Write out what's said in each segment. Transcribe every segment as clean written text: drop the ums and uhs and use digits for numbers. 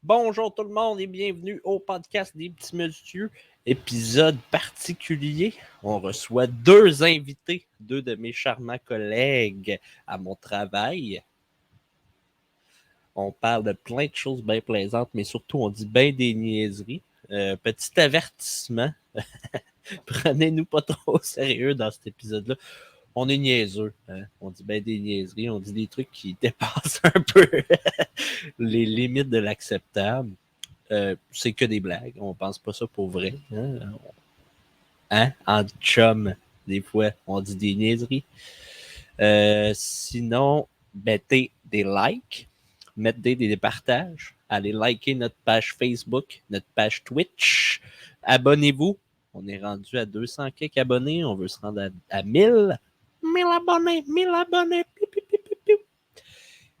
Bonjour tout le monde et bienvenue au podcast des petits messieurs, épisode particulier. On reçoit deux invités, deux de mes charmants collègues à mon travail. On parle de plein de choses bien plaisantes, mais surtout on dit bien des niaiseries. Petit avertissement, prenez-nous pas trop au sérieux dans cet épisode-là. On est niaiseux, hein? On dit bien des niaiseries, on dit des trucs qui dépassent un peu les limites de l'acceptable. C'est que des blagues. On pense pas ça pour vrai. Hein? En chum, des fois, on dit des niaiseries. Sinon, mettez des likes, mettez des partages, allez liker notre page Facebook, notre page Twitch. Abonnez-vous. On est rendu à 200 quelques abonnés. On veut se rendre à 1000. 1000 abonnés, 1000 abonnés. Piu, piu, piu, piu, piu.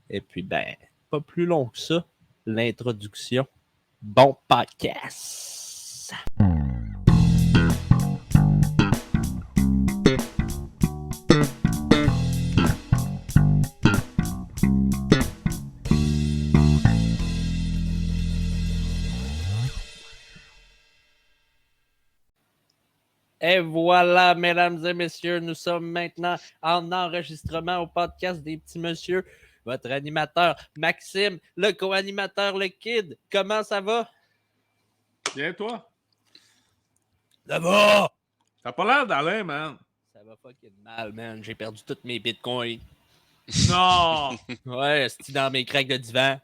Et puis, ben, pas plus long que ça, l'introduction. Bon podcast. Et voilà, mesdames et messieurs, nous sommes maintenant en enregistrement au podcast des petits messieurs. Votre animateur, Maxime, le co-animateur, le Kid. Comment ça va? Bien, toi? Ça va! T'as pas l'air d'Alain, man. Ça va fucking mal, man. J'ai perdu tous mes bitcoins. Non! Ouais, c'est dans mes craques de divan.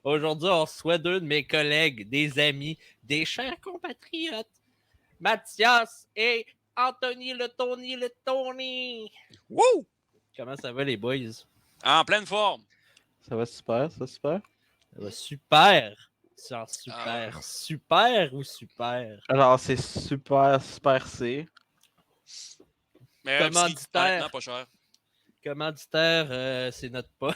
Aujourd'hui, on reçoit deux de mes collègues, des amis, des chers compatriotes, Mathias et Anthony le Tony. Wouh! Comment ça va, les boys? En pleine forme. Ça va super, ça va super. Ça va super. Genre super. Super ou super? Alors, c'est super, super C. Mais Commanditaire. honnêtement, pas cher. Commanditaire, c'est notre pas.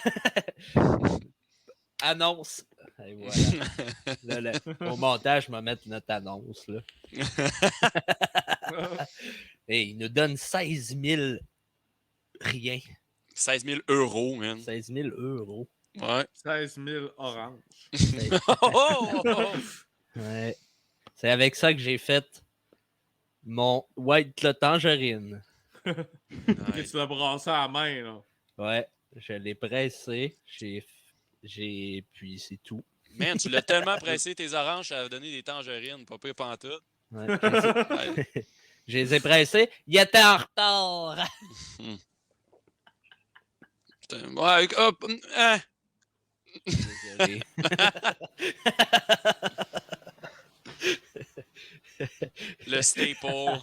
Annonce. Et voilà. Là, au montage, je vais mettre notre annonce. Là. Et il nous donne 16 000 rien. 16 000 euros, man. 16 000 euros. Ouais. 16 000 oranges. Ouais. C'est avec ça que j'ai fait mon White le Tangerine. Que tu l'as brassé à la main, là. Ouais, je l'ai pressé. Puis c'est tout. Man, tu l'as tellement pressé tes oranges, ça a donné des tangerines, pas pire pantoute. Ouais, je les ai pressés. Il était en retard. Putain, ouais, hop, hein. Désolé. Le staple.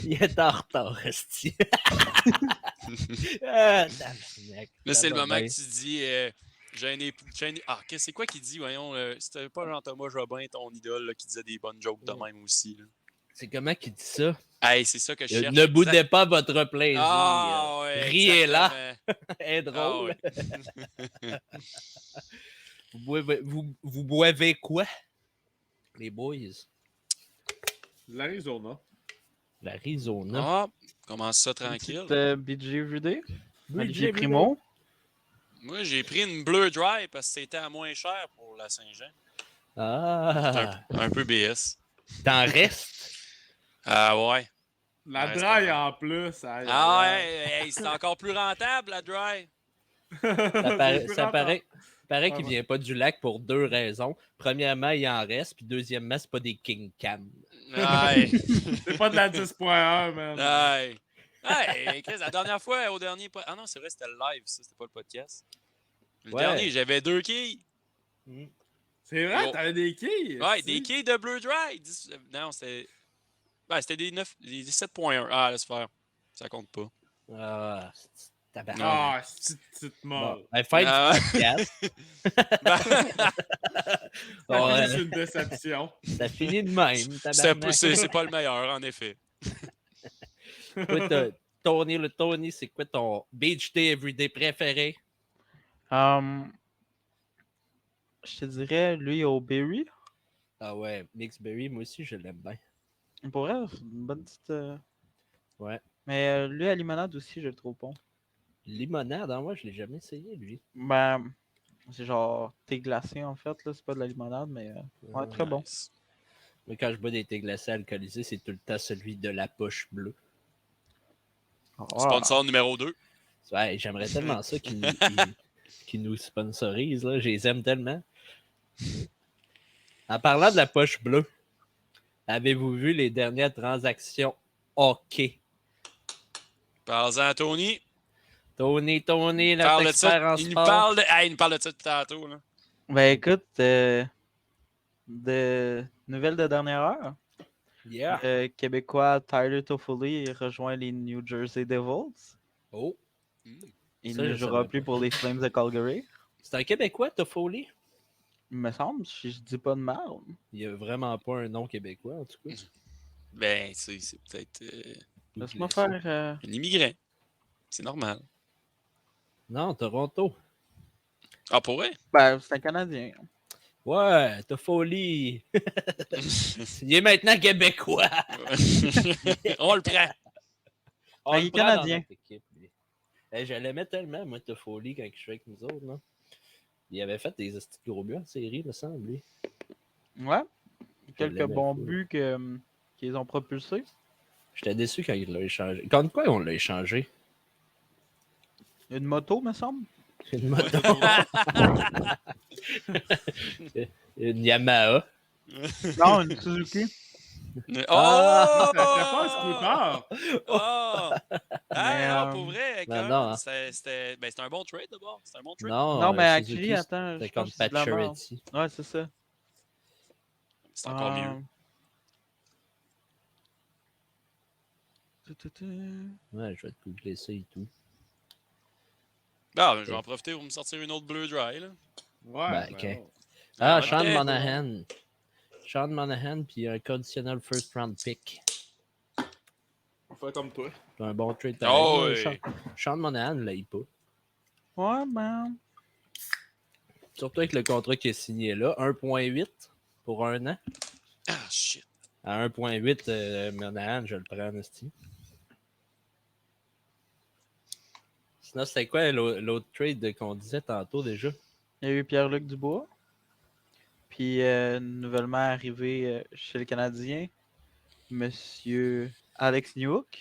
Il est en retard, esti. Là, c'est le moment que tu dis Ah, c'est quoi qu'il dit, voyons? C'était pas Jean-Thomas Jobin, ton idole, là, qui disait des bonnes jokes de même aussi. Là. C'est comment qu'il dit ça? Hey, c'est ça que je cherche. Ne boudez pas votre plaisir. Ah, ouais, riez-la. est drôle. Ah, ouais. Vous boivez quoi, les boys? L'Arizona. L'Arizona. Ah, commence ça tranquille. BG Everyday. BG Primo. Moi, j'ai pris une Bleu Dry parce que c'était à moins cher pour la Saint-Jean. Ah. Un peu BS. T'en restes? Ah ouais. La dry en plus. Ouais, c'est encore plus rentable, la Dry. Ça paraît qu'il vient pas du lac pour deux raisons. Premièrement, il en reste. Puis deuxièmement, c'est pas des King Cam. Ouais. C'est pas de la 10.1, man. Ouais. Hey, Chris, la dernière fois, au dernier... Ah non, c'est vrai, c'était le live, ça. C'était pas le podcast. Le dernier, j'avais 2 quilles. C'est vrai, t'avais des quilles? Ouais, des quilles de Bleu Dry. Non, c'était... Ben, c'était des 7.1. Ah, laisse faire. Ça compte pas. Ah, tabarnak. Ah, c'est petite mort. Bon, fin du podcast. C'est une déception. Ça finit de même. C'est pas le meilleur, en effet. Tony, le Tony, c'est quoi ton Beach Day Everyday préféré? Je te dirais, lui, au Berry. Ah ouais, Mixed Berry, moi aussi, je l'aime bien. Pour vrai, c'est une bonne petite... Ouais. Mais lui, à limonade aussi, je le trouve bon. Limonade, moi, je l'ai jamais essayé, lui. Ben, c'est genre thé glacé en fait, là. C'est pas de la limonade, mais ouais, très bon. Nice. Mais quand je bois des thés glacés alcoolisés, c'est tout le temps celui de la poche bleue. Sponsor numéro 2. Ouais, j'aimerais tellement ça qu'ils nous sponsorisent. Là. Je les aime tellement. En parlant de la poche bleue, avez-vous vu les dernières transactions hockey? Parle-en à Tony. Tony, Il notre parle de ça. expert en Il nous sport. parle de. Hey, il nous parle de ça depuis tantôt. Là. Ben écoute, de nouvelles de dernière heure. Yeah. Le Québécois Tyler Toffoli rejoint les New Jersey Devils. Oh, Il Ça, ne je jouera savais plus pas. pour les Flames de Calgary. c'est un Québécois, Toffoli? Il me semble, si je dis pas de mal. Il n'y a vraiment pas un nom québécois, en tout cas. Ben, tu sais, c'est peut-être Laisse-moi faire. un immigrant. C'est normal. Non, Toronto. Ah, pour vrai? Ben, c'est un Canadien. Ouais, Toffoli. Il est maintenant Québécois. On le prend. On Ben, le il est prend dans Canadien. notre équipe, lui. Je l'aimais tellement, moi, Toffoli, quand je suis avec nous autres. Là. Il avait fait des estis de gros buts en série, me semble, lui. Ouais. Quelques l'aimais bons full. buts qu'ils ont propulsés. J'étais déçu quand il l'a échangé. Contre quoi on l'a échangé? Une moto, me semble. Une moto. Une Yamaha. Non, une Suzuki. Oh! C'était pas un scooter. Oh! Mais, Hey, non, pour vrai, non, Colin, non, hein. c'était un bon trade d'abord. C'était un bon trade. Non, mais Suzuki, actually, attends. c'était Je pense contre que c'est de la merde. Pacioretty. Ouais, c'est ça. C'est encore mieux. Ouais, je vais te googler ça et tout. Ah, je vais en profiter pour me sortir une autre bleu dry. Là. Ouais. Ben, ben ok. ouais. Ah, ok. Sean Monahan. Sean Monahan, puis un conditionnel first round pick. On fait comme toi. C'est un bon trade. Oh, pareil. oui. Sean Monahan, là, il pas. Ouais, ben. Surtout avec le contrat qui est signé là. 1,8 pour un an. Ah, shit. À 1,8, Monahan, je le prends, Nasty. Sinon, c'était quoi l'autre trade qu'on disait tantôt déjà? Il y a eu Pierre-Luc Dubois. Puis, nouvellement arrivé chez le Canadien, Monsieur Alex Newhook.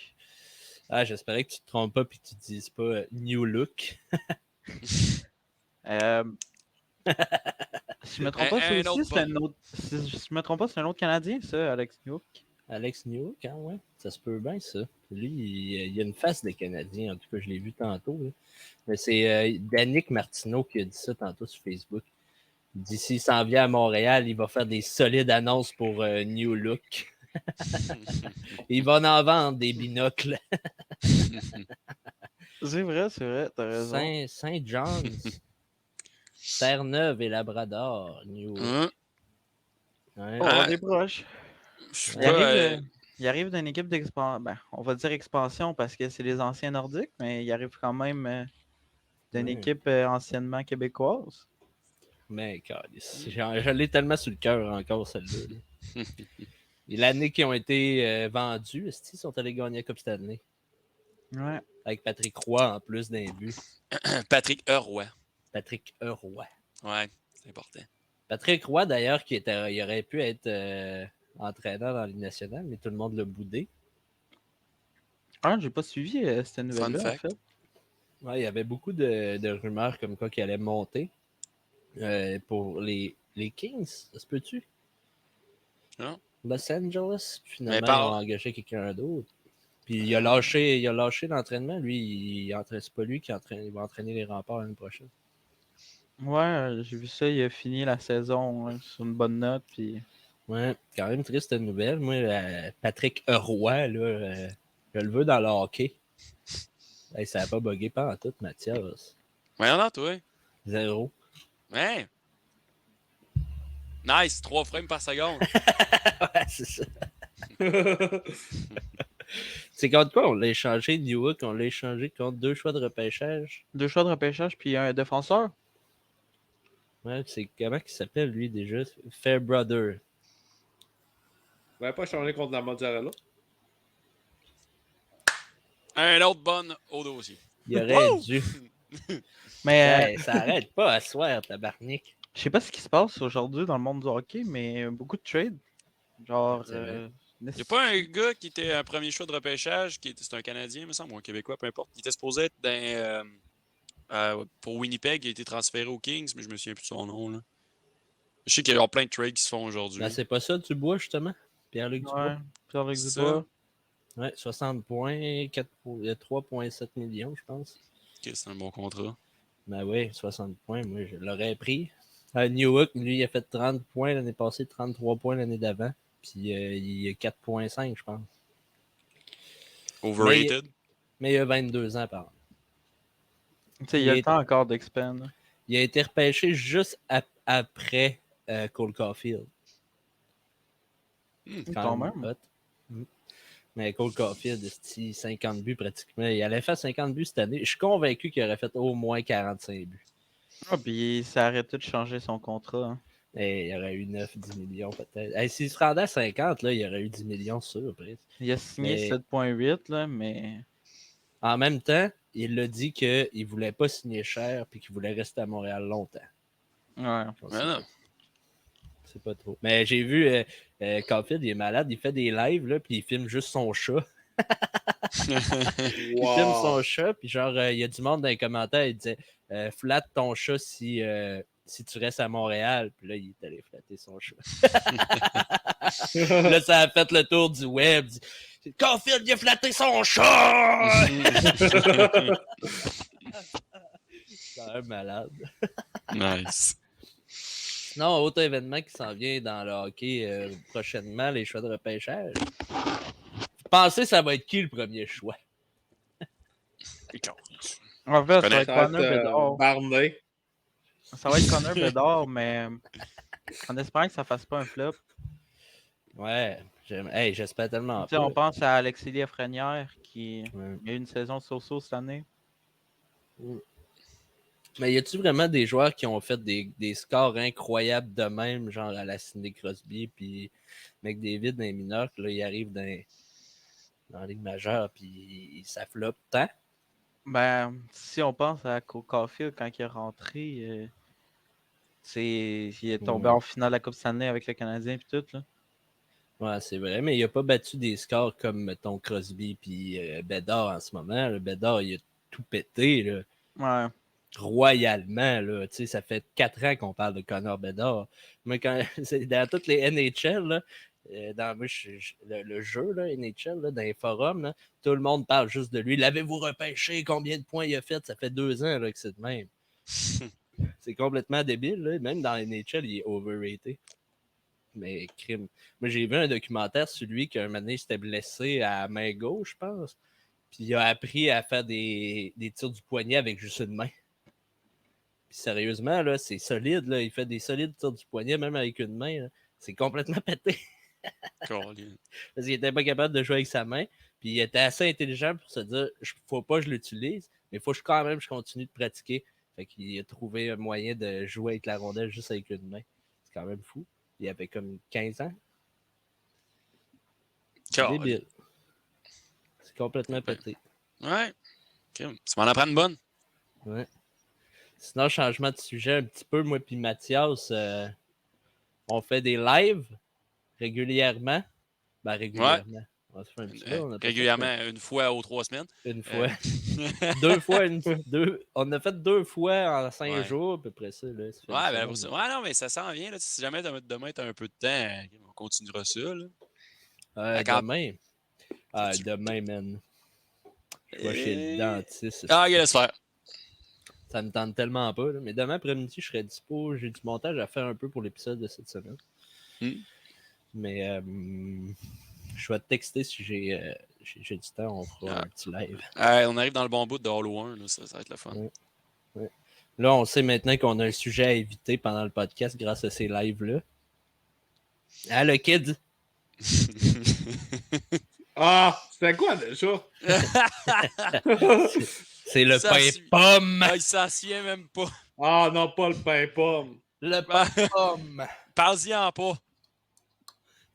Ah, j'espérais que tu te trompes pas et que tu dises pas New Look. Si je me trompe pas, ça Un aussi, autre c'est un autre. Si je me trompe pas, c'est un autre Canadien, ça, Alex Newhook. Alex Newhook, hein, ouais. Ça se peut bien, ça. Lui, il a une face de Canadien. En tout cas, je l'ai vu tantôt. Là. Mais c'est Danick Martineau qui a dit ça tantôt sur Facebook. Il dit s'il s'en vient à Montréal, il va faire des solides annonces pour New Look. Il va en vendre des binocles. C'est vrai, t'as raison. Saint-John's, Terre-Neuve et Labrador. New Look. Hein? Ouais. On est proche. Je sais Il pas, arrive, il arrive d'une équipe d'expansion. Ben, on va dire expansion parce que c'est les anciens nordiques, mais il arrive quand même d'une Ouais. équipe anciennement québécoise. Mais, je l'ai tellement sur le cœur encore, celle-là. Là. Et l'année qu'ils ont été vendus, est-ce qu'ils sont allés gagner la Coupe Stanley? Ouais. Avec Patrick Roy en plus d'un but. Patrick Roy. Patrick Roy. Ouais, c'est important. Patrick Roy, d'ailleurs, il aurait pu être entraîneur dans la Ligue nationale, mais tout le monde l'a boudé. Ah, j'ai pas suivi cette nouvelle-là, en fact. fait. Ouais, il y avait beaucoup de rumeurs comme quoi qu'il allait monter pour les Kings. Ça se peut-tu? Non. Los Angeles. Puis finalement, Mais ils ont engagé quelqu'un d'autre. Puis il a lâché l'entraînement. Lui, c'est pas lui qui il va entraîner les Remparts l'année prochaine. Ouais, j'ai vu ça, il a fini la saison sur une bonne note. Puis... Ouais, quand même triste nouvelle. Moi, Patrick Roy, là, je le veux dans le hockey. Hey, ça n'a pas bugué pas en tout, Mathias. Ouais, non, toi. 0. Ouais. Nice, 3 frames par seconde. Ouais, c'est ça. C'est contre quoi? On l'a échangé, Newhook, on l'a échangé contre 2 choix de repêchage. 2 choix de repêchage, puis un défenseur. Ouais, c'est comment il s'appelle, lui, déjà? Fairbrother. On n'avait pas changé contre la mozzarella. Un autre bonne au dossier. Il aurait dû. Mais Hey, ça arrête pas à soir, tabarnak. je sais pas ce qui se passe aujourd'hui dans le monde du hockey, mais beaucoup de trades. Genre. C'est vrai. Il n'y a pas un gars qui était un premier choix de repêchage, c'est un Canadien, il me semble, ou un Québécois, peu importe. Il était supposé être pour Winnipeg, il a été transféré aux Kings, mais je me souviens plus de son nom. Là. Je sais qu'il y a plein de trades qui se font aujourd'hui. Ben, c'est pas ça, Dubois, justement. Pierre-Luc Dubois. Ouais, Pierre-Luc C'est Dubois. Ouais, 60 points, 3,7 millions, je pense. Ok, c'est un bon contrat. Ben oui, 60 points, moi, je l'aurais pris. Newhook, lui, il a fait 30 points l'année passée, 33 points l'année d'avant. Puis il a 4,5, je pense. Overrated. Mais il a 22 ans, par exemple. Tu sais, il y a le temps encore d'expand. Il a été repêché juste après Cole Caulfield. Quand même. Hot. Mais Cole Caulfield, c'est 50 buts pratiquement. Il allait faire 50 buts cette année. Je suis convaincu qu'il aurait fait au moins 45 buts. Ah, puis ça aurait tout changé son contrat. Hein. Et il y aurait eu 9-10 millions peut-être. Hey, s'il se rendait à 50, là, il y aurait eu 10 millions sûr. Presque. Il a signé Mais- 7,8, là, mais. En même temps, il a dit qu'il ne voulait pas signer cher et qu'il voulait rester à Montréal longtemps. Ouais. On Mais sait non. pas. C'est pas trop. Mais j'ai vu Caulfield, il est malade, il fait des lives, là, puis il filme juste son chat. Il filme son chat, puis genre, il y a du monde dans les commentaires, il disait flatte ton chat si tu restes à Montréal. Puis là, il est allé flatter son chat. Là, ça a fait le tour du web. Caulfield, il a flatté son chat! C'est un malade. Nice. Sinon, autre événement qui s'en vient dans le hockey prochainement, les choix de repêchage. Pensez, ça va être qui le premier choix? En fait, ça va connais. être Connor Bedard. Barney. Ça va être Connor Bedard, mais en espérant que ça fasse pas un flop. Ouais, j'espère tellement Tu sais, pas. on pense à Alexis Lafrenière qui Ouais. a eu une saison so-so cette année. Mais y a-tu vraiment des joueurs qui ont fait des scores incroyables de même, genre à la Sidney Crosby, puis McDavid dans les mineurs, puis là, il arrive dans la Ligue majeure, puis ça floppe tant? Ben, si on pense à Caulfield quand il est rentré, il est tombé en finale de la Coupe Stanley avec le Canadien puis tout. Là. Ouais, c'est vrai, mais il n'a pas battu des scores comme, mettons, Crosby puis Bédard en ce moment. Le Bédard, il a tout pété, là. Ouais. Royalement, là. Tu sais, ça fait 4 ans qu'on parle de Connor Bedard. Mais quand c'est dans toutes les NHL, là, dans le jeu, là, NHL, là, dans les forums, là, tout le monde parle juste de lui. L'avez-vous repêché? Combien de points il a fait? Ça fait 2 ans là, que c'est de même. C'est complètement débile. Là. Même dans NHL, il est overrated. Mais crime. Moi, j'ai vu un documentaire sur lui qu'un moment donné, il s'était blessé à la main gauche, je pense. Puis il a appris à faire des tirs du poignet avec juste une main. Puis sérieusement, là, c'est solide. Là. Il fait des solides tirs du poignet, même avec une main. Là. C'est complètement pété. Parce qu'il était pas capable de jouer avec sa main. Puis il était assez intelligent pour se dire faut pas que je l'utilise, mais il faut que je continue de pratiquer. Fait qu'il a trouvé un moyen de jouer avec la rondelle juste avec une main. C'est quand même fou. Il avait comme 15 ans. C'est débile. C'est complètement pété. Ouais. Okay. Tu m'en apprends une bonne? Ouais. Sinon, changement de sujet un petit peu, moi puis Mathias, on fait des lives régulièrement. Ben, régulièrement. Ouais. On se fait un petit peu, régulièrement, une fois aux 3 semaines. Une fois. 2 fois. On a fait 2 fois en 5 jours, à peu près ça. Là, ça ben pour ça. Ouais, non, mais ça s'en vient. Là. Si jamais demain, tu as un peu de temps, on continuera ça. Là. Demain. Demain, man. Je vais chez le dentiste. Ah, ok, laisse faire. Ça me tente tellement pas. Là. Mais demain après-midi, je serai dispo. J'ai du montage à faire un peu pour l'épisode de cette semaine. Mais je vais te texter si j'ai du temps. On fera un petit live. On arrive dans le bon bout de Halo 1. Là, ça va être le fun. Ouais. Là, on sait maintenant qu'on a un sujet à éviter pendant le podcast grâce à ces lives-là. Ah, le kid! Ah, c'était quoi déjà? C'est le pain pomme! Il s'en souvient même pas. Ah non, pas le pain pomme. Le pain pomme! Parle-y en pas.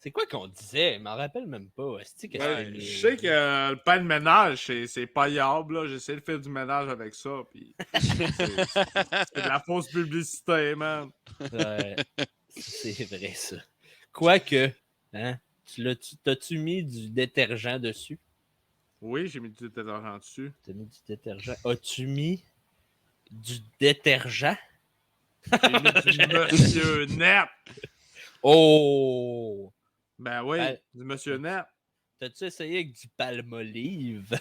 C'est quoi qu'on disait? Je m'en rappelle même pas. Est-ce que Ouais, c'était je sais que le pain de ménage, c'est payable. Là. J'essaie de faire du ménage avec ça. Puis c'est de la fausse publicité, man. Ouais, c'est vrai, ça. Quoique, hein, t'as-tu mis du détergent dessus? Oui, j'ai mis du détergent dessus. T'as mis du détergent. As-tu mis du détergent? J'ai mis du Monsieur Net. Oh! Ben oui, Ben, du Monsieur Net. T'as-tu essayé avec du palmolive?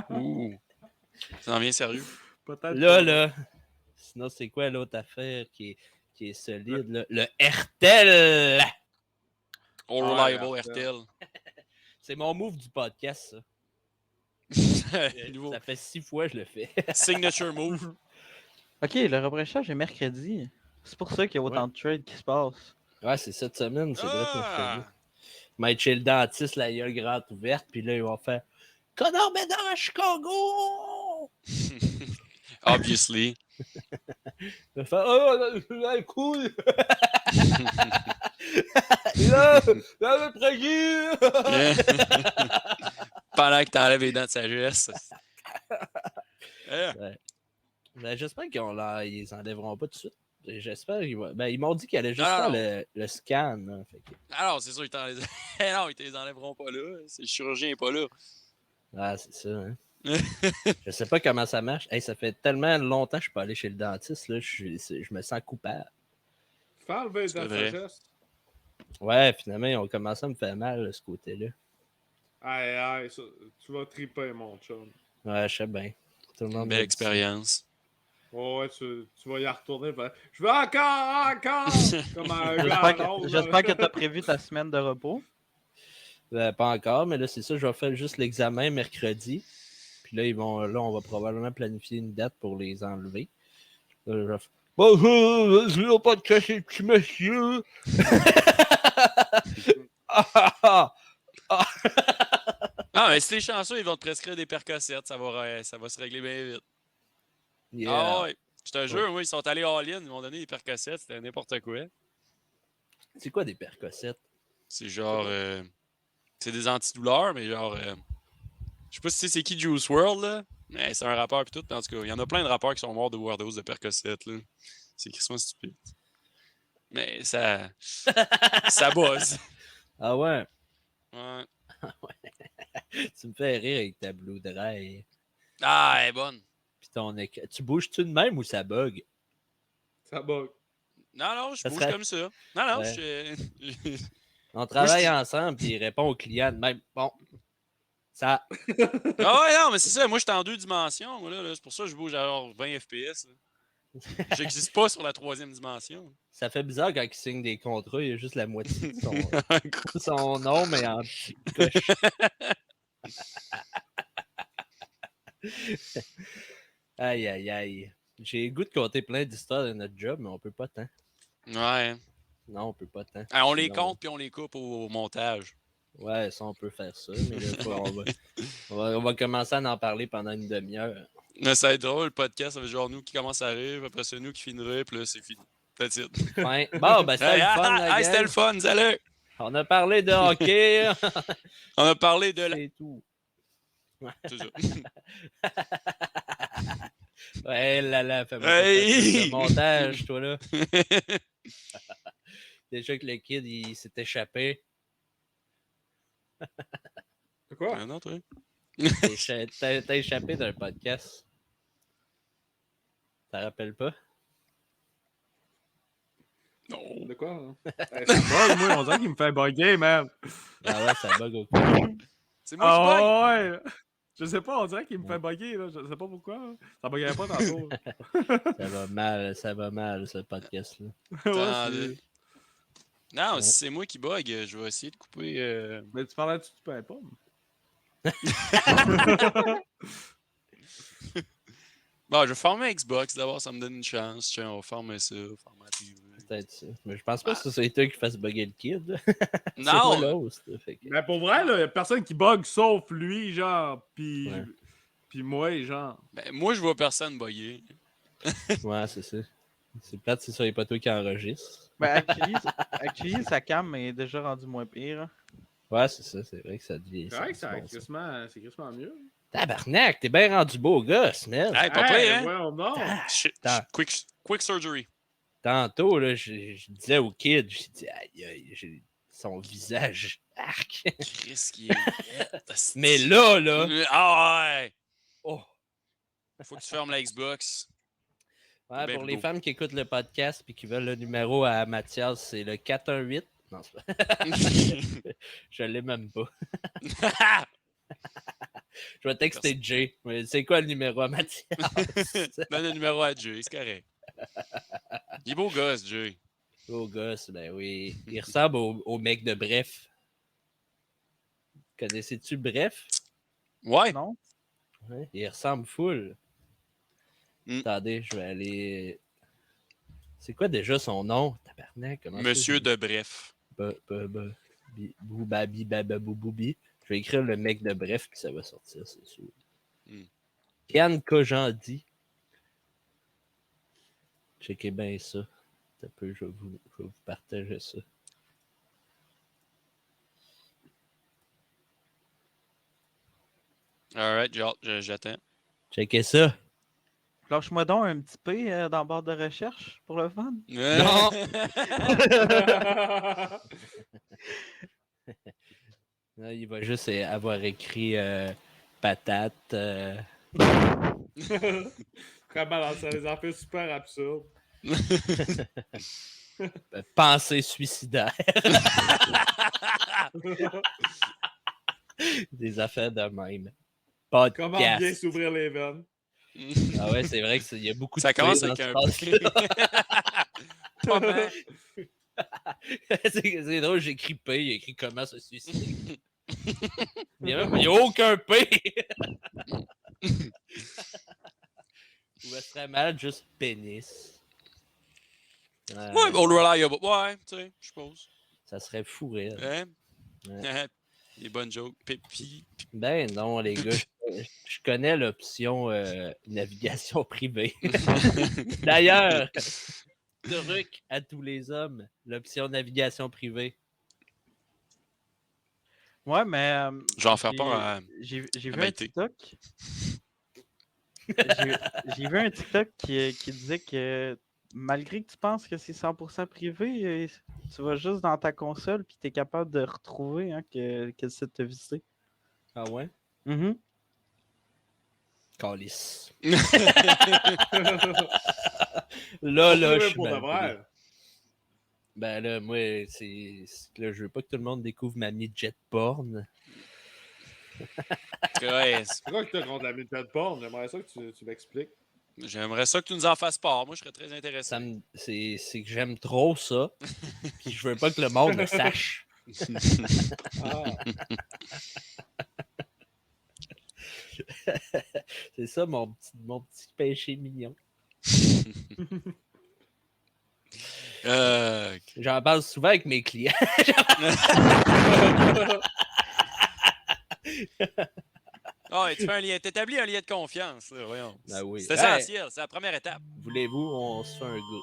Ouh. Ça en vient sérieux. Peut-être Là, pas. là. Sinon, c'est quoi l'autre affaire qui est solide? Là? Le RTL! All Ah, reliable RTL. RTL. C'est mon move du podcast, ça. Nouveau Ça fait 6 fois que je le fais. signature move. Ok, le repêchage est mercredi. C'est pour ça qu'il y a autant de trades qui se passent. Ouais, c'est cette semaine, c'est vrai, mercredi. Ah! M'être chez le dentiste, la gueule grande ouverte, puis là, ils vont faire Connor Bedard à Chicago! Obviously. Il va faire Oh, cool! Là, le Pragui! Pendant que t'enlèves les dents de sagesse. Ben, j'espère qu'ils les enlèveront pas tout de suite. J'espère qu'ils vont. Ben, ils m'ont dit qu'ils allaient juste Non, faire le scan. Hein, fait que... Alors, c'est sûr, ils non, ils te les enlèveront pas là. Le chirurgien est pas là. Ah, c'est ça. Hein. Je sais pas comment ça marche. Hey, ça fait tellement longtemps que je suis pas allé chez le dentiste. Là, je me sens coupable. Fais enlever les dents de vrai. sagesse. Ouais, finalement, ils ont commencé à me faire mal, là, ce côté-là. Aïe, ça, tu vas triper, mon chum. Ouais, je sais bien. Tout le monde Une me belle dit expérience. Ouais, tu vas y retourner. Je veux encore! Comme un J'espère que tu as prévu ta semaine de repos. ça. Pas encore, mais là, c'est ça. Je vais faire juste l'examen mercredi. Puis là, on va probablement planifier une date pour les enlever. Là, je vais faire, bonjour, je veux pas de cacher le petit monsieur. Ah, mais si t'es chanceux, ils vont te prescrire des percocettes. Ça va se régler bien vite. Yeah. Ah ouais. Je te jure, moi, ils sont allés all-in. Ils m'ont donné des percocettes. C'était n'importe quoi. C'est quoi des percocettes? C'est genre... c'est des antidouleurs, mais genre... je sais pas si tu sais c'est qui Juice WRLD, là. Mais c'est un rappeur pis tout. En tout cas, il y en a plein de rappeurs qui sont morts de overdose de percocette, là. C'est crissement stupide. Mais ça... ça buzz. Ah ouais? Ouais. Tu me fais rire avec ta Blue Dry. Ah, elle est bonne. Puis ton écran. Tu bouges-tu de même ou ça bug? Ça bug. Non, je Ça bouge serait- comme ça. Non, Ouais. je... On travaille je- ensemble puis il répond au client de même. Bon. Ça. Ah ouais, non, mais c'est ça. Moi, je suis en 2 dimensions. Moi, là. C'est pour ça que je bouge à genre 20 FPS. Là. J'existe pas sur la 3e dimension. Ça fait bizarre quand il signe des contrats, il y a juste la moitié de son nom, mais en petit coche. Aïe, aïe, aïe. J'ai le goût de compter plein d'histoires de notre job, mais on peut pas tant. Ouais. Non, on peut pas tant. Ah, on les Sinon- compte puis on les coupe au montage. Ouais, ça, on peut faire ça, mais là, on va commencer à en parler pendant une demi-heure. Mais ça va être drôle, le podcast. Ça va être genre nous qui commence à rire, après c'est nous qui finirons, puis là, c'est fini. That's it. Fin. Bon, ben, c'était le fun, la gang. c'était le fun, salut! On a parlé de hockey. On a parlé de la... C'est tout. C'est ça. Ouais, là, fais-moi Hey! le montage, toi, là. Déjà que le kid, il s'est échappé. C'est quoi? Ah, non, toi? T'as échappé d'un podcast. T'en rappelles pas? Non. De quoi? Hein? Ça bug, moi, on dirait qu'il me fait bugger, man. Ah ouais, ça bug au cul. C'est moi qui bug! Ah ouais! Je sais pas, on dirait qu'il me fait bugger, là. Je sais pas pourquoi. Hein. Ça buggerait pas tantôt. Ça va mal, ce podcast-là. Ouais, c'est- Non, Ouais. si c'est moi qui bug, je vais essayer de couper... Mais tu parlais-tu du pain à pomme? Bon, je vais former Xbox d'abord, ça me donne une chance. Tiens, on va former ça, former la TV. Peut-être ça. Mais je pense pas que c'est toi qui fasse bugger le kid. C'est moi Non! l'host. Fait que... Mais pour vrai, là, y'a personne qui bug sauf lui, genre. Pis, Ouais. pis moi, genre. Ben, moi, je vois personne bugger. Ouais, c'est ça. C'est plate, c'est ça, les pas toi qui enregistre. Ben, actually, sa cam est déjà rendue moins pire. Hein. Ouais, c'est ça, c'est vrai que ça devient. C'est vrai que bon, c'est crissement mieux. Tabarnak, t'es bien rendu beau gosse, man. Hey, pas pire, hein? Ouais, non. Quick surgery. Tantôt, là, je disais au kid, j'ai dit, aïe, aïe, j'ai son visage arc. Chris qui est. Mais là, Ah ouais! oh. Faut que tu fermes la Xbox. Ouais, Ben pour les beau. femmes qui écoutent le podcast et qui veulent le numéro à Mathias, c'est le 418. Non, c'est pas. Je l'ai même pas. Je vais texter Jay. Mais c'est quoi le numéro à Mathias? Donne le numéro à Jay, c'est correct. Il est beau gosse, Jay. Oh gosse, ben oui. Il ressemble au mec de Bref. Connaissais-tu Bref? Ouais. Non? Ouais. Il ressemble full. Mm. Attendez, je vais aller. C'est quoi déjà son nom? Tabarnak, comment Monsieur ça, de Bref. Boubabi, bababoubi. Je vais écrire le mec de Bref, puis ça va sortir, c'est sûr. Mm. Yann Kojandi. Checkez bien ça. Un peu, je vais vous partager ça. Alright, j'attends. Checkez ça. Lâche-moi donc un petit peu dans la barre de recherche pour le fun. Non. Là, il va juste avoir écrit patate. Vraiment, dans ça, les affaires super absurdes. Pensée suicidaire. Des affaires de même. Podcast. Comment bien s'ouvrir les veines. Ah ouais, c'est vrai qu'il y a beaucoup Ça de commence filles avec dans un ce passe-là. Pas mal. c'est drôle, j'ai écrit P, il a écrit comment se suicider. Il n'y a aucun P. Ou elle serait mal, juste pénis. Ouais, all reliable. Ouais, tu sais, je suppose. Ça serait fou, rire. Hein? Ouais. Des bonnes jokes. Puis, Ben non, les gars, je connais l'option navigation privée. D'ailleurs, truc à tous les hommes, l'option navigation privée. Ouais, mais. je vais en faire part à J'ai vu un Maïté. TikTok. J'ai vu un TikTok qui disait que malgré que tu penses que c'est 100% privé, tu vas juste dans ta console puis tu es capable de retrouver hein, quel site t'as visité. Ah ouais? Mhm. Calice. Là, je suis pour de mal vrai. pris. Ben là, moi, là, je veux pas que tout le monde découvre ma midget porn. Ouais, C'est quoi que t'as contre la midget porn? J'aimerais ça que tu m'expliques. j'aimerais ça que tu nous en fasses part. Moi, je serais très intéressé. C'est que j'aime trop ça. Puis je veux pas que le monde le sache. Ah. C'est ça mon petit péché mignon. J'en parle souvent avec mes clients. Oh, tu fais un lien, t'établis un lien de confiance. Là, voyons. Ben oui. C'est essentiel, c'est la première étape. Voulez-vous, on se fait un go.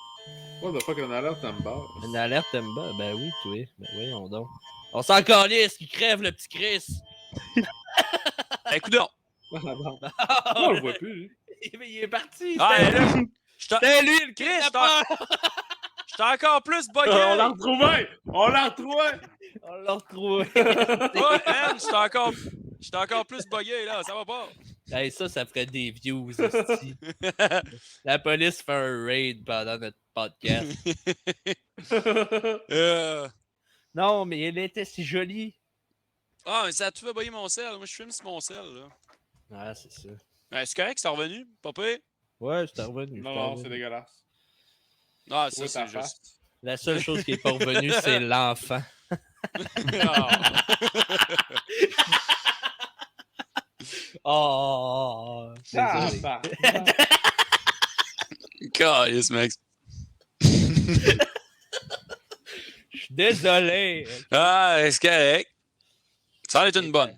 What the fuck, une alerte en bas? Une alerte Mba? Ben oui, toi. Ben voyons donc. On s'en calisse, qui crève le petit Chris. Ben, coudonc. On le voit plus, lui. Il est parti. Ah, C'était là, lui. je t'en- C'était lui le Chris, kidnappeur. j'étais encore plus On l'a bugué. retrouvé! On l'a retrouvé! On l'a retrouvé. Ouais, man, j'étais encore plus bugué, là. Ça va pas. Hey, ça ferait des views, hostie. La police fait un raid pendant notre podcast. Non, mais elle était si jolie. Ah, mais ça a tout fait bugger mon sel. Moi, je filme sur mon sel, là. Ah, c'est ça. Ouais, c'est correct, c'est revenu, pas pire. Ouais, c'est revenu. Non, c'est dégueulasse. Ah, ça, Ouais, c'est ta juste. face. La seule chose qui est pas revenue, c'est l'enfant. Ah. Oh, désolé. Ah, Calice, Max. Je suis désolé. Ah, c'est correct. Ça en est une bonne.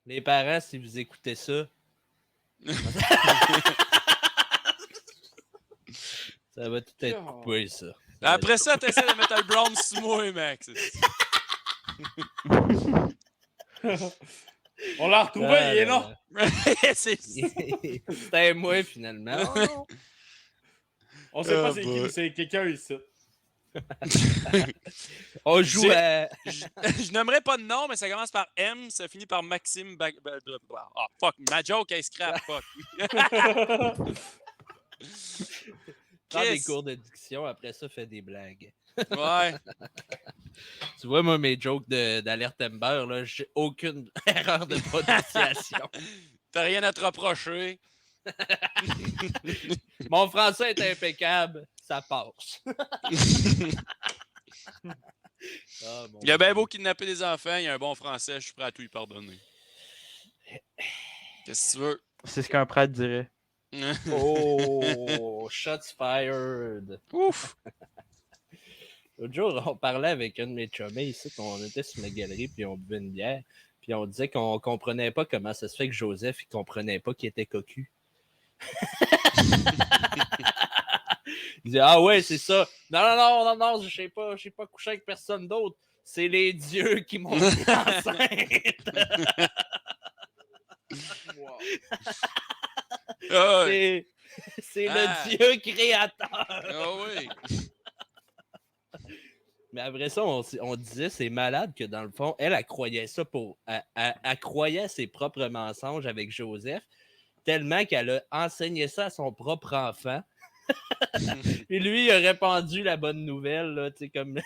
Les parents, si vous écoutez ça, ça Ça va tout être coupé, ça. Après ça, t'essaies de mettre le blâme sur moi, Max. On l'a retrouvé, il est là. C'était moi, finalement. Oh, non. On sait pas c'est qui, mais c'est quelqu'un ici. On joue à... Je n'aimerais pas de nom, mais ça commence par M, ça finit par Maxime... Ah, fuck, ma joke est scrap, fuck. Prends des cours de diction, après ça, fais des blagues. Ouais. Tu vois, moi, mes jokes d'Alerte Amber, là, j'ai aucune erreur de prononciation. T'as rien à te reprocher. Mon français est impeccable, ça passe. Il y a bien beau kidnapper des enfants, il y a un bon français, je suis prêt à tout lui pardonner. Qu'est-ce que tu veux? C'est ce qu'un prêtre dirait. Oh, shots fired. Ouf! L'autre jour, on parlait avec un de mes chumés ici, on était sur la galerie, puis on buvait une bière, puis on disait qu'on comprenait pas comment ça se fait que Joseph, il comprenait pas qu'il était cocu. Il disait, ah ouais, c'est ça. Non, je sais pas couché avec personne d'autre. C'est les dieux qui m'ont mis enceinte. Wow. C'est le Dieu créateur. Ah oui. Mais après ça, on disait, c'est malade que dans le fond, elle croyait ça elle croyait ses propres mensonges avec Joseph, tellement qu'elle a enseigné ça à son propre enfant. Et lui, il a répandu la bonne nouvelle, là, tu sais, comme...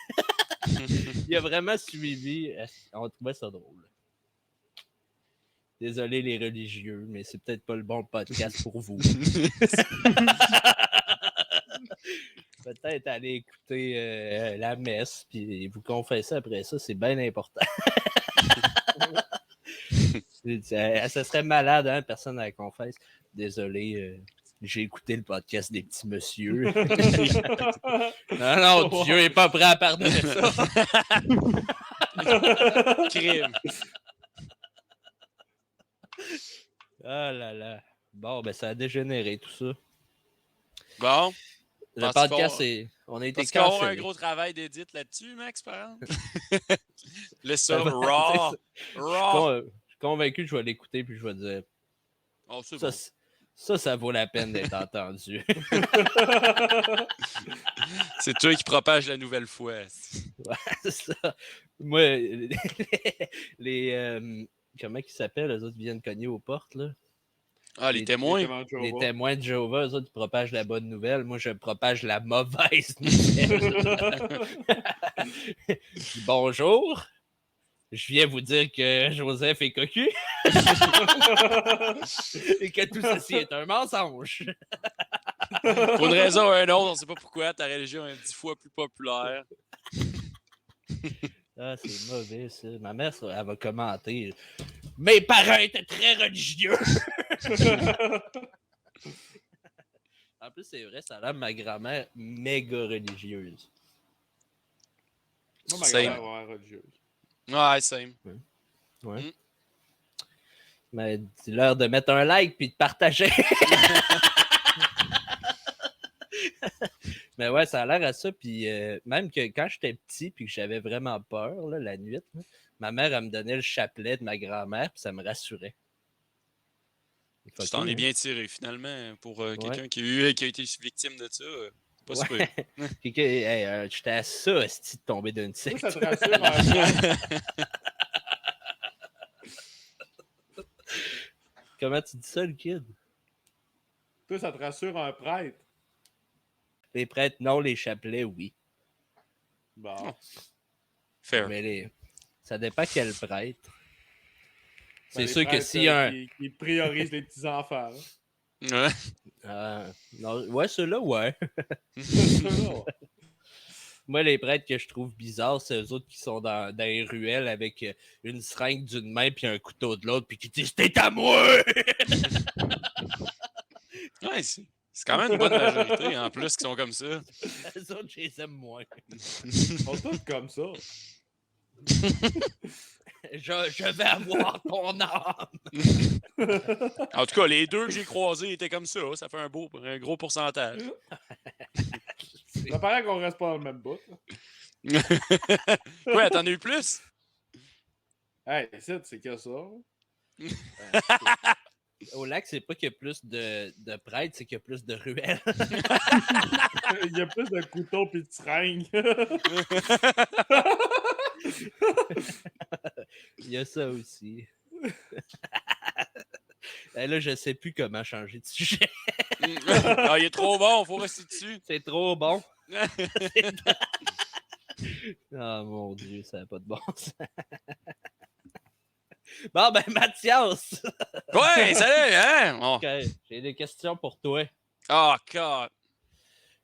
il a vraiment suivi. On trouvait ça drôle. Désolé les religieux, mais c'est peut-être pas le bon podcast pour vous. Peut-être aller écouter la messe, puis vous confesser après ça, c'est bien important. Ça serait malade, hein, personne à la confesse. Désolé, j'ai écouté le podcast des petits messieurs. Non, Dieu n'est pas prêt à pardonner ça. Crime. Ah là là. Bon, ben ça a dégénéré tout ça. Bon. Le podcast, on a été cancellé. Est-ce qu'on a un cancellé. gros travail d'édite là-dessus, Max, par exemple? Laisse ça raw. Je suis convaincu que je vais l'écouter puis je vais dire Oh, c'est ça, bon. ça vaut la peine d'être entendu. C'est toi qui propage la nouvelle foi. Ouais, c'est ça. Moi, comment ils s'appellent? Les autres viennent cogner aux portes, là. Ah, les témoins? Les témoins de Jéhovah, eux autres, ils propagent la bonne nouvelle. Moi, je propage la mauvaise nouvelle. Bonjour. Je viens vous dire que Joseph est cocu. Et que tout ceci est un mensonge. Pour une raison ou une autre, on ne sait pas pourquoi, ta religion est 10 fois plus populaire. Ah, c'est mauvais, ça. Ma mère, elle va commenter. Mes parents étaient très religieux. En plus, c'est vrai, ça a l'air ma grand-mère méga religieuse. Moi, ma grand-mère est religieuse. Ouais, same. Ouais. Mm. Mais dis-leur de mettre un like puis de partager. Mais ouais, ça a l'air à ça. Puis même que quand j'étais petit puis que j'avais vraiment peur là, la nuit, là, ma mère, elle me donnait le chapelet de ma grand-mère puis ça me rassurait. Tu t'en es bien tiré finalement pour quelqu'un qui a été victime de ça. Pas super. J'étais à ça, esti, de tomber d'une secte. Ça te rassure un Comment tu dis ça, le kid? Toi, ça te rassure un prêtre. Les prêtres, non. Les chapelets, oui. Bon. Fair. Mais ça dépend quel prêtre. C'est Les sûr que prêtres, s'il y a un... qui priorisent les petits-enfants. Ouais. Non, ouais, ceux-là, ouais. Moi, les prêtres que je trouve bizarres, c'est eux autres qui sont dans les ruelles avec une seringue d'une main puis un couteau de l'autre puis qui disent « T'es à moi! » Ouais, c'est quand même une bonne majorité, en plus, qui sont comme ça. Les autres, je les aime moins. Ils sont tous comme ça. Je vais avoir ton âme! En tout cas, les deux que j'ai croisés étaient comme ça. Ça fait un gros pourcentage. Ça paraît qu'on reste pas dans le même bout. Là. Quoi, t'en as eu plus? Hey, c'est que ça. Au lac, c'est pas qu'il y a plus de prêtres, c'est qu'il y a plus de ruelles. Il y a plus de couteaux pis de seringues. Il y a ça aussi. Et là, je sais plus comment changer de sujet. Ah, il est trop bon, faut rester dessus. C'est trop bon. Oh mon Dieu, ça n'a pas de bon sens. Bon, ben, Mathias! Ouais, salut, hein? Oh, Ok, j'ai des questions pour toi. oh God.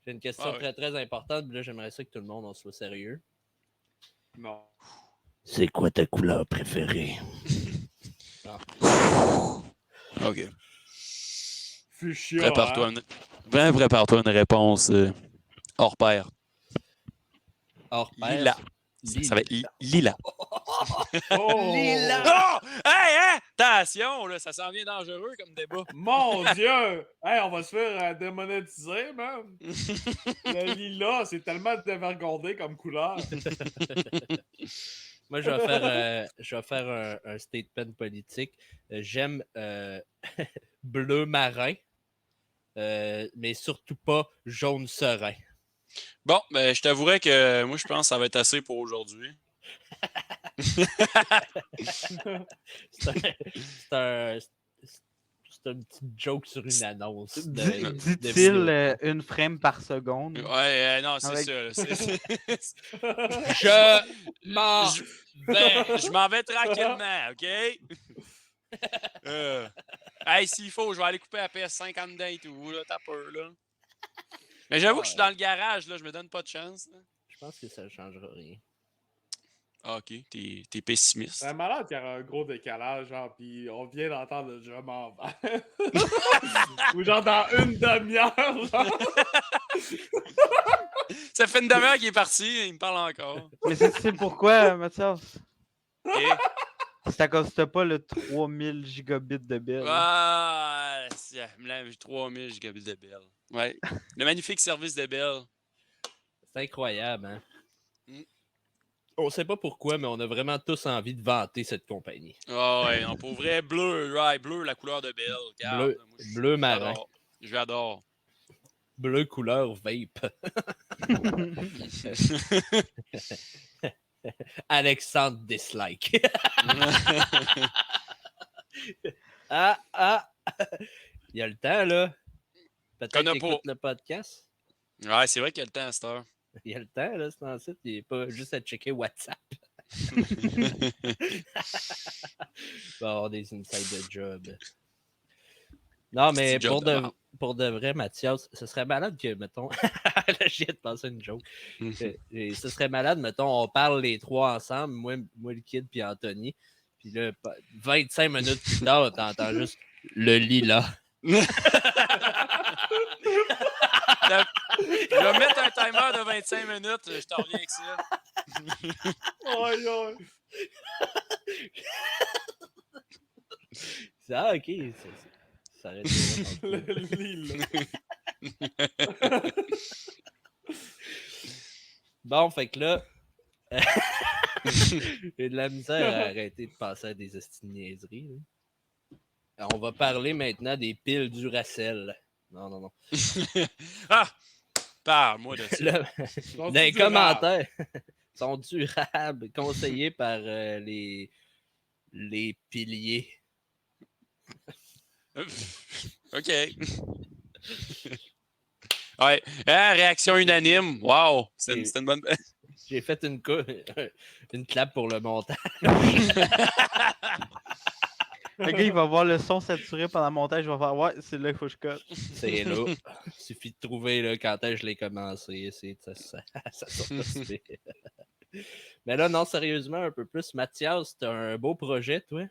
J'ai une question Ah ouais. très, très importante. Puis là, j'aimerais ça que tout le monde en soit sérieux. Non. C'est quoi ta couleur préférée? OK. Fuchsia. Prépare-toi Hein? prépare-toi une réponse hors pair. Hors pair. Lila. Ça va être Lila. Oh! Lila. Oh! Hey, hein? Attention, là, ça s'en vient dangereux comme débat. Mon Dieu! Hey, on va se faire démonétiser, man! Le lilas, c'est tellement dévergondé comme couleur. Moi, je vais faire un statement politique. J'aime bleu marin, mais surtout pas jaune serein. Bon, ben, je t'avouerais que moi, je pense que ça va être assez pour aujourd'hui. C'est une petite joke sur une annonce. Dit-il une frame par seconde. Ouais, non, c'est Avec- ça. là. Je m'en vais. Je m'en vais tranquillement, OK? Hey, s'il faut, je vais aller couper la PS5 en dedans et tout, là, t'as peur, là. Mais j'avoue que je suis dans le garage, là, je me donne pas de chance. Là. Je pense que ça ne changera rien. Ah, OK, t'es pessimiste. C'est malade qu'il y aura un gros décalage, genre, pis on vient d'entendre le « je m'en vais ». Ou genre dans une demi-heure, genre. Ça fait une demi-heure qu'il est parti, il me parle encore. Mais c'est pourquoi, Mathias? OK? C'est à cause que t'as pas le 3000 gigabits de build. Ah, j'ai 3000 gigabits de Bell. Ouais. Le magnifique service de Bell. C'est incroyable, hein? Mm. On sait pas pourquoi, mais on a vraiment tous envie de vanter cette compagnie. Ah ouais, non, pour vrai, bleu, right, bleu, la couleur de Bell. Regarde, Bleu, moi, bleu marin. J'adore. Bleu couleur vape. Alexandre dislike. Ah! Il y a le temps, là. Peut-être Qu'on a qu'il écoute pas. le podcast. Ouais, c'est vrai qu'il y a le temps à cette heure. Il y a le temps, là, c'est ensuite. Il n'est pas juste à checker WhatsApp. Va avoir des inside de job. Non, mais Petit job de merde. pour de vrai, Mathias, ce serait malade que, mettons. Là, j'ai de penser une joke. Et ce serait malade, mettons, on parle les trois ensemble, moi le kid, puis Anthony. Puis là, 25 minutes plus tard, t'entends juste le lilas. Je vais mettre un timer de 25 minutes, je t'en reviens avec ça. Aïe, aïe. Ah, ok. Ça arrête Le lit, là. Bon, fait que là, j'ai de la misère à arrêter de penser à des esti de niaiseries. Là. On va parler maintenant des piles Duracell. Non. Ah! Parle-moi de ça. Là, Sont-ils dans les durables? commentaires, sont durables, conseillés par les piliers. OK. Ouais. Hein, réaction unanime. Wow. C'était une bonne. J'ai fait une clap pour le montage. Le gars, il va voir le son saturé pendant le montage. Il va faire ouais, c'est là qu'il faut que je cote. C'est là. Il suffit de trouver là, quand est-ce que je l'ai commencé. Ça sort pas si pire. Mais là, non, sérieusement, un peu plus. Mathias, t'as un beau projet, toi?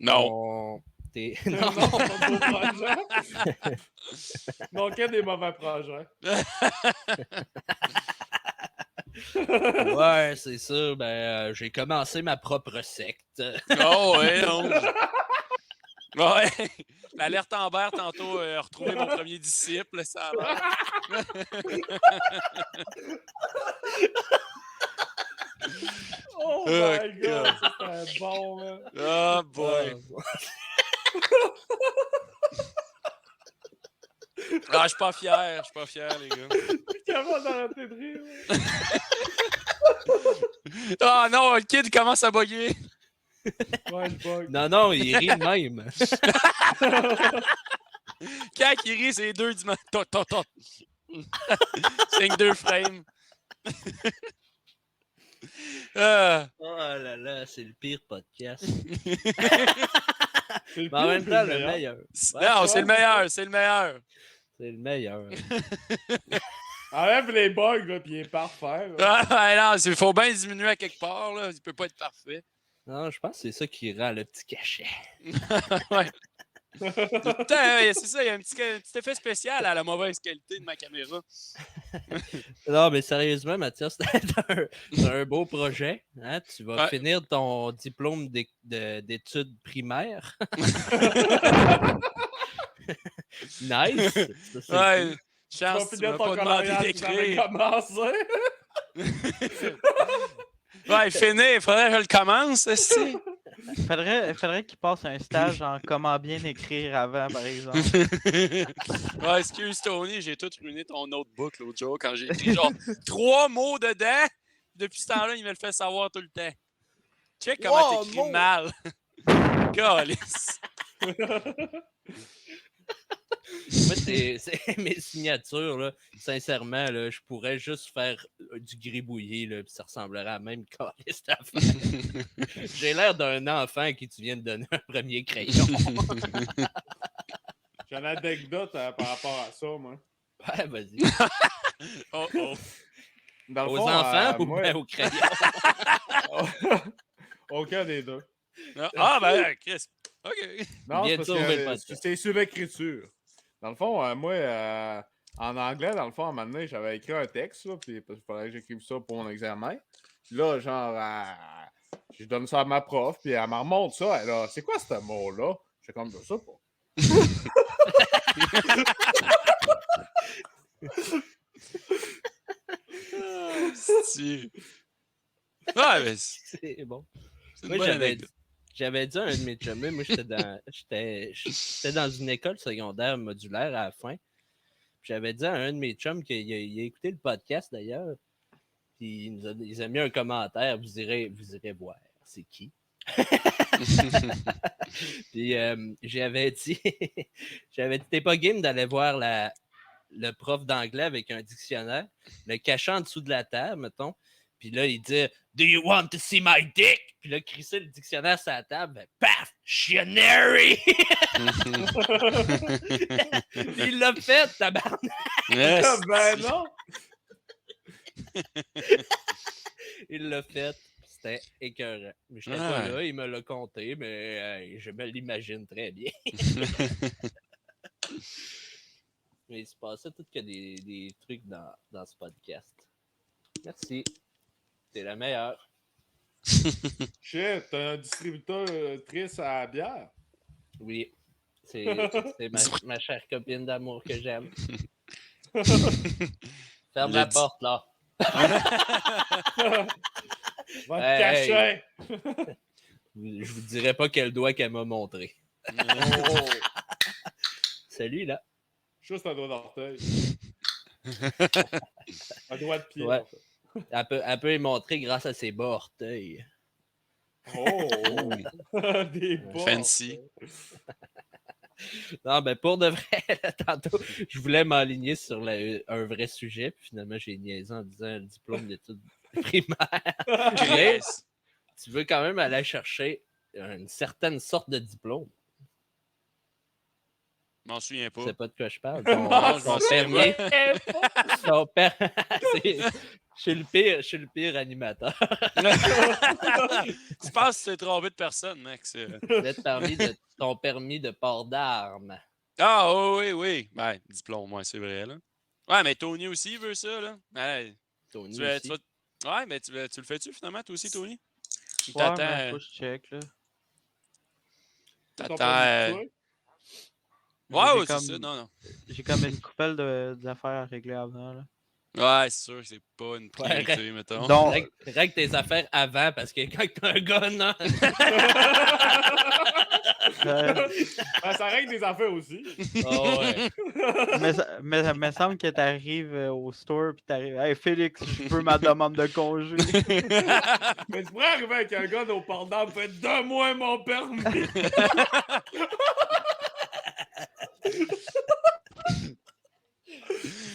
Non. Non, pas de beau projet. Manquait des mauvais projets. Ouais, c'est ça. Ben, j'ai commencé ma propre secte. Oh, ouais, non. Ouais. Alerte Amber, tantôt, retrouver mon premier disciple, ça a l'air. Oh Oh, my god, ça c'était bon, man. Oh boy. Ah, je suis pas fier, les gars. Plus capable d'arrêter de rire. Ah non, le kid commence à bugger. Ouais, je bug. Non, il rit de même. Quand il rit, c'est 2 dimanches. C'est 2 frames. Ah. Oh là là, c'est le pire podcast. C'est le Mais en même pire, temps, c'est le meilleur. Non, c'est le meilleur, c'est le meilleur. C'est le meilleur. Enlève les bugs, là, pis il est parfait. Là. Ah, non, il faut bien diminuer à quelque part, là. Il peut pas être parfait. Non, je pense que c'est ça qui rend le petit cachet. Ouais. Putain, c'est ça, il y a un petit effet spécial à la mauvaise qualité de ma caméra. Non, mais sérieusement, Mathias, c'est un beau projet. Hein? Tu vas Ouais. finir ton diplôme d'études primaires. Nice! Ça, c'est Ouais, cool. Tu vas chance, tu finir m'as ton pas demandé coloriage que t'avais d'écrire. commencé. Ouais, finir, il faudrait que je le commence, aussi. Faudrait qu'il passe un stage en comment bien écrire avant, par exemple. Ouais, excuse Tony, j'ai tout ruiné ton notebook l'autre jour quand j'ai écrit genre 3 mots dedans. Depuis ce temps-là, il me le fait savoir tout le temps. Check comment t'écris mal. Calice. Moi, c'est mes signatures, là. Sincèrement, là, je pourrais juste faire du gribouillé, là, puis ça ressemblerait à la même calice d'affaires. J'ai l'air d'un enfant à qui tu viens de donner un premier crayon. J'ai une anecdote par rapport à ça, moi. Ouais, vas-y. Oh. Dans le Aux fond, enfants ou moi, bien aux crayons? aucun des deux. Ah, ben, Chris. OK. Non, Bien c'est parce de sauver le que podcast. c'est sur l'écriture. Dans le fond, moi, en anglais, dans le fond, à un moment donné, j'avais écrit un texte, là, puis il fallait que j'écrive ça pour mon examen. Puis là, genre, je donne ça à ma prof, puis elle me remonte ça. Elle a, c'est quoi ce mot-là? Je comme, je sais pas. Si. Ouais, mais C'est bon. c'est une Moi, bonne anecdote. j'avais dit à un de mes chumés, moi, j'étais dans une école secondaire modulaire à la fin. Puis j'avais dit à un de mes chums qu'il a écouté le podcast d'ailleurs. Puis ils ont mis un commentaire. Vous irez voir. C'est qui? Puis j'avais dit, t'es pas game d'aller voir le prof d'anglais avec un dictionnaire, le cachant en dessous de la table, mettons. Puis là, il dit Do you want to see my dick? Puis là, crissait le dictionnaire sur la table, ben, paf, Dictionary! Il l'a fait, tabarnak! Yes. Ben non! Il l'a fait. C'était écœurant. Mais j'étais pas là, il me l'a conté, mais je me l'imagine très bien. Mais il se passait tout que des trucs dans ce podcast. Merci. T'es la meilleure. Shit, t'as un distributeur triste à la bière? Oui. C'est ma chère copine d'amour que j'aime. Ferme la porte, là. Va te cacher! Je vous dirai pas quel doigt qu'elle m'a montré. Oh. Salut, là. Juste un doigt d'orteil. Un doigt de pied. Ouais. En fait. Elle peut y montrer grâce à ses bas orteils. Oh! Des bas. Fancy. Non, ben pour de vrai, tantôt, je voulais m'aligner sur un vrai sujet, puis finalement, j'ai niaisé en disant un diplôme d'études primaires. Mais tu veux quand même aller chercher une certaine sorte de diplôme. Je m'en souviens pas. Tu sais pas de quoi je parle. Non, je Ton m'en souviens permis. pas. Ton je suis le pire animateur. Tu penses que tu t'es trompé de personne, Max. Ton permis de port d'armes. Ah, oui. Ben, diplôme, ouais, c'est vrai, là. Ouais, mais Tony aussi veut ça, là. Ouais, Tony tu aussi. ouais, mais tu le fais-tu, finalement, toi aussi, Tony? Ou Ouais, mais faut que je check, là. Ton T'attends... permis de tuer? Ouais, J'ai ouais, c'est comme- ça. Non. J'ai comme une couple d'affaires à régler avant. Là. Ouais, c'est sûr que c'est pas une priorité, mettons. Donc, Règle tes affaires avant, parce que quand t'as un gun, hein, Ben, ça règle des affaires aussi. oh, ouais. mais me semble que t'arrives au store pis t'arrives. Hey Félix, je veux ma demande de congé. Mais tu pourrais arriver avec un gars au pardon, fait donne-moi mon permis.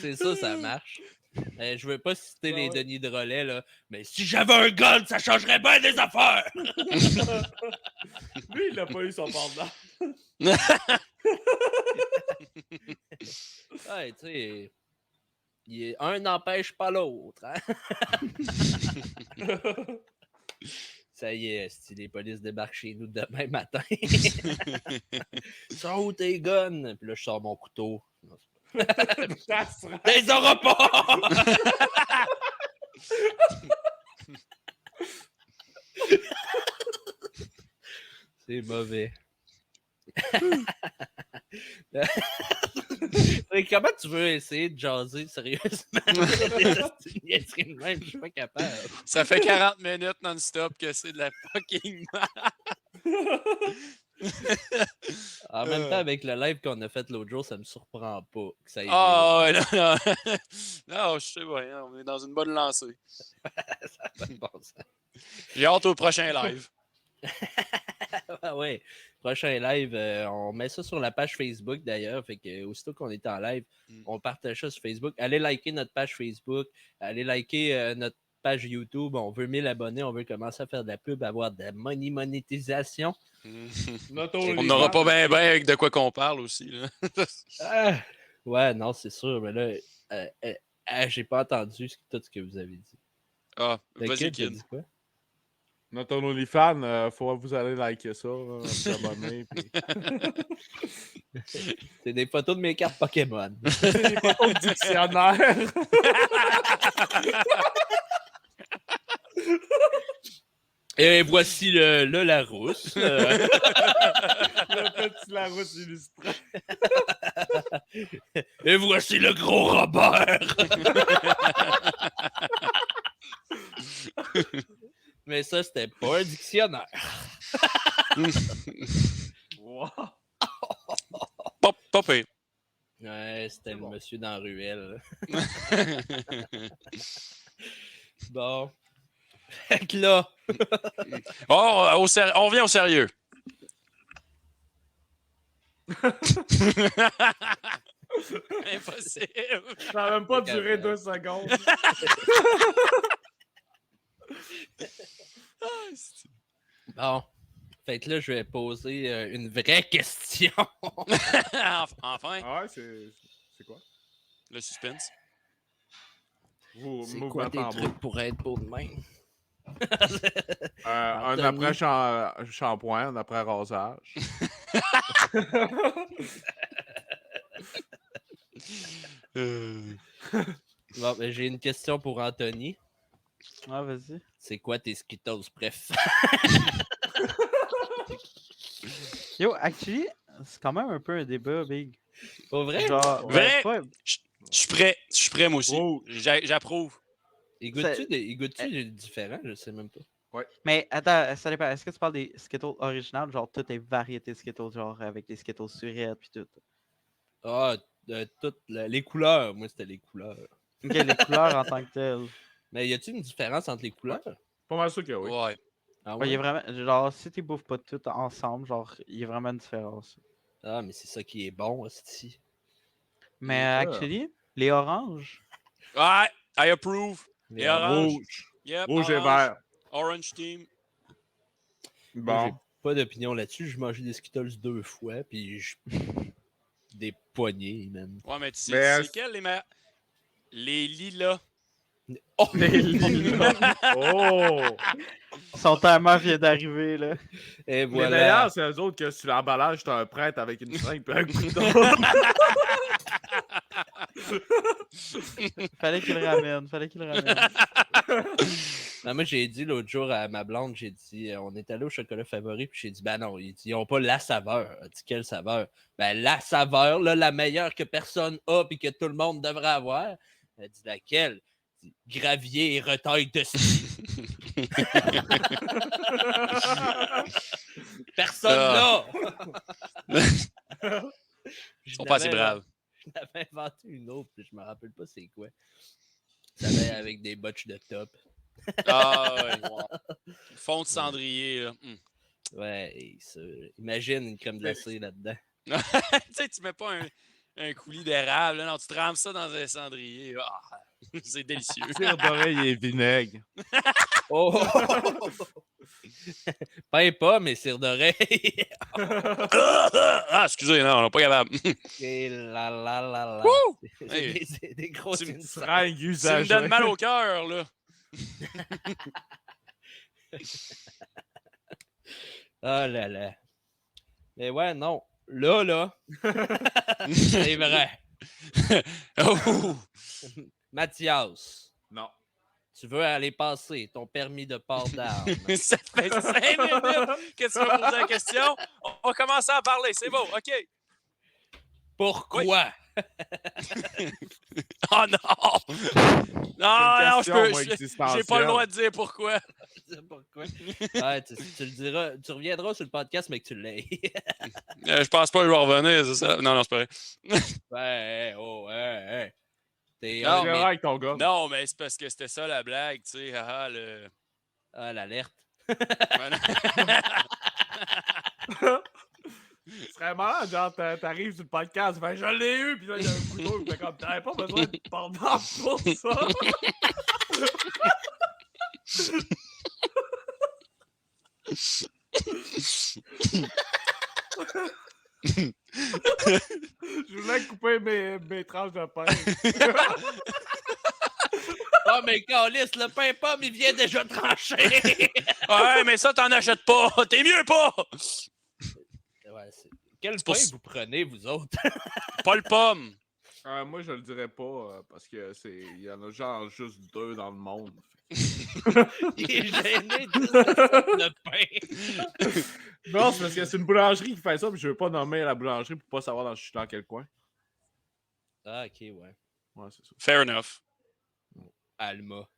C'est ça, ça marche. Je veux pas citer les ouais. Denis de relais, là, mais si j'avais un gun, ça changerait bien des affaires! Lui, il a pas eu son pardon. Ouais, tu sais, un n'empêche pas l'autre. Hein? Ça y est, si les polices débarquent chez nous demain matin. Sors où tes guns? Puis là, je sors mon couteau. Ça sera- Les auras pas! C'est mauvais. Mais comment tu veux essayer de jaser sérieusement? Je suis pas capable. Ça fait 40 minutes non-stop que c'est de la fucking En même temps, avec le live qu'on a fait l'autre jour, ça me surprend pas que ça ait Ah, ouais, non. Non, je sais pas, on est dans une bonne lancée. ça a pas de bon sens. J'ai hâte au prochain live. Ouais. Prochain live, on met ça sur la page Facebook d'ailleurs. Fait que aussitôt qu'on est en live, on partage ça sur Facebook. Allez liker notre page Facebook. Allez liker notre page YouTube. On veut 1000 abonnés. On veut commencer à faire de la pub, avoir de la monétisation. On n'aura pas bien avec de quoi qu'on parle aussi. Là. Ouais, non, c'est sûr. Mais là, j'ai pas entendu tout ce que vous avez dit. Ah, Le vas-y, t'as Kid. dit quoi? Notre OnlyFans, faut vous aller liker ça, vous abonner. Puis... C'est des photos de mes cartes Pokémon. des photos de dictionnaire. Et voici le Larousse. Le petit Larousse illustré. Et voici le gros Robert. Mais ça, c'était pas un dictionnaire. Wow. Pas pire. Ouais, c'était C'est le bon. monsieur dans la ruelle. Bon. Fait que là, Oh, on revient au sérieux. Impossible. Ça n'a même pas duré 2 secondes. bon. Fait que là, je vais poser une vraie question. Enfin, Ah ouais, c'est quoi? le suspense. C'est quoi tes trucs pour être beau de même? Un Anthony. après shampoing, un après rasage. Bon, ben, j'ai une question pour Anthony. Ah, vas-y. C'est quoi tes Skittles préf? Yo, actually, c'est quand même un peu un débat, Big. Pas vrai? Genre, Vrai? ouais, Je suis prêt, moi aussi. Oh. J'approuve. Il goûte-tu différent? Je sais même pas. mais attends, ça dépend. Est-ce que tu parles des Skittles originales, genre toutes les variétés de Skittles, genre avec les Skittles surettes puis tout? Ah, toutes les couleurs. Moi, c'était les couleurs. Ok, les couleurs en tant que telles. Mais y a-t-il une différence entre les couleurs? Pas mal sûr que oui. Ouais. Ah Ouais, il y ouais? a vraiment, genre, si tu bouffes pas toutes ensemble, genre, il y a vraiment une différence. Ah, mais c'est ça qui est bon, hostie. Mais Ah. actually, les oranges, Ouais, I approve. Les Et orange. Rouge. Yep, Rouge et orange. vert. Orange team. Moi, j'ai Bon. pas d'opinion là-dessus. J'ai mangé des Skittles 2 fois, puis des poignées, même. Ouais, mais tu sais, Mais c'est quels les meilleurs? Les lilas. Oh! Les lilas. Oh! son timer vient d'arriver, là. Et Les voilà. meilleurs, c'est eux autres que sur l'emballage, t'as un prêtre avec une seringue et un couteau. Fallait qu'il le ramène, fallait qu'il le ramène. Non, moi, j'ai dit l'autre jour à ma blonde, j'ai dit, on est allé au chocolat favori, puis j'ai dit, ben non, ils n'ont pas la saveur. Elle dit, quelle saveur? Ben, la saveur, là, la meilleure que personne a, puis que tout le monde devrait avoir. Elle dit, laquelle? Elle dit, gravier et retaille de ski. Personne Ah. là! Ils sont pas assez braves. Je n'avais inventé une autre, puis je me rappelle pas c'est quoi. Ça allait avec des botches de top. Ah, ouais. Fond de cendrier, là. Ouais, et ça, imagine une crème glacée là-dedans. Tu sais, tu mets pas un coulis d'érable, là. Non, tu trempes ça dans un cendrier. Ah, c'est délicieux. Cire d'oreille et vinaigre. Oh! Pain pas, mais cire d'oreille. Ah, excusez, non, on n'est pas capable. Et la la la la. Wouh! C'est Hey. des grosses Tu me insides. Seringue Tu me usagée. donnes mal au cœur, là. Oh là là. Mais ouais, non. Là, c'est vrai. Oh! Mathias, Non. tu veux aller passer ton permis de port d'armes. Ça fait 5 minutes que tu m'as posé la question. On va commencer à parler, c'est beau, OK. Pourquoi? Oh non! Non, question, moi, j'ai pas existentielle. le droit de dire pourquoi. Je sais pas pourquoi. Ouais, tu le diras, tu reviendras sur le podcast, mais que tu l'aies. Je pense pas que je vais revenir, c'est ça? Non, c'est pas vrai. Ouais, oh, ouais. T'es Non, Tu mais- verras avec ton gars. Non, mais c'est parce que c'était ça la blague, tu sais. Ah, le... Ah, l'alerte. Ce serait malade, genre, t'arrives sur le podcast, ben je l'ai eu, puis là, il y a un couteau, puis comme, t'avais pas besoin de pardon pour ça. Je voulais couper mes tranches de pain. Oh, mais Calis, le pain pomme, il vient déjà tranché. Ouais, mais ça, t'en achètes pas. T'es mieux pas. Ouais, quel pour pain ça. vous prenez, vous autres? Pas le pomme. Moi, je le dirais pas, parce que il y en a genre juste 2 dans le monde. Il est gêné de le pain. Non, c'est parce que c'est une boulangerie qui fait ça, puis je veux pas nommer la boulangerie pour pas savoir je suis dans quel coin. Ah, ok, ouais. Ouais, c'est ça. Fair enough. Alma.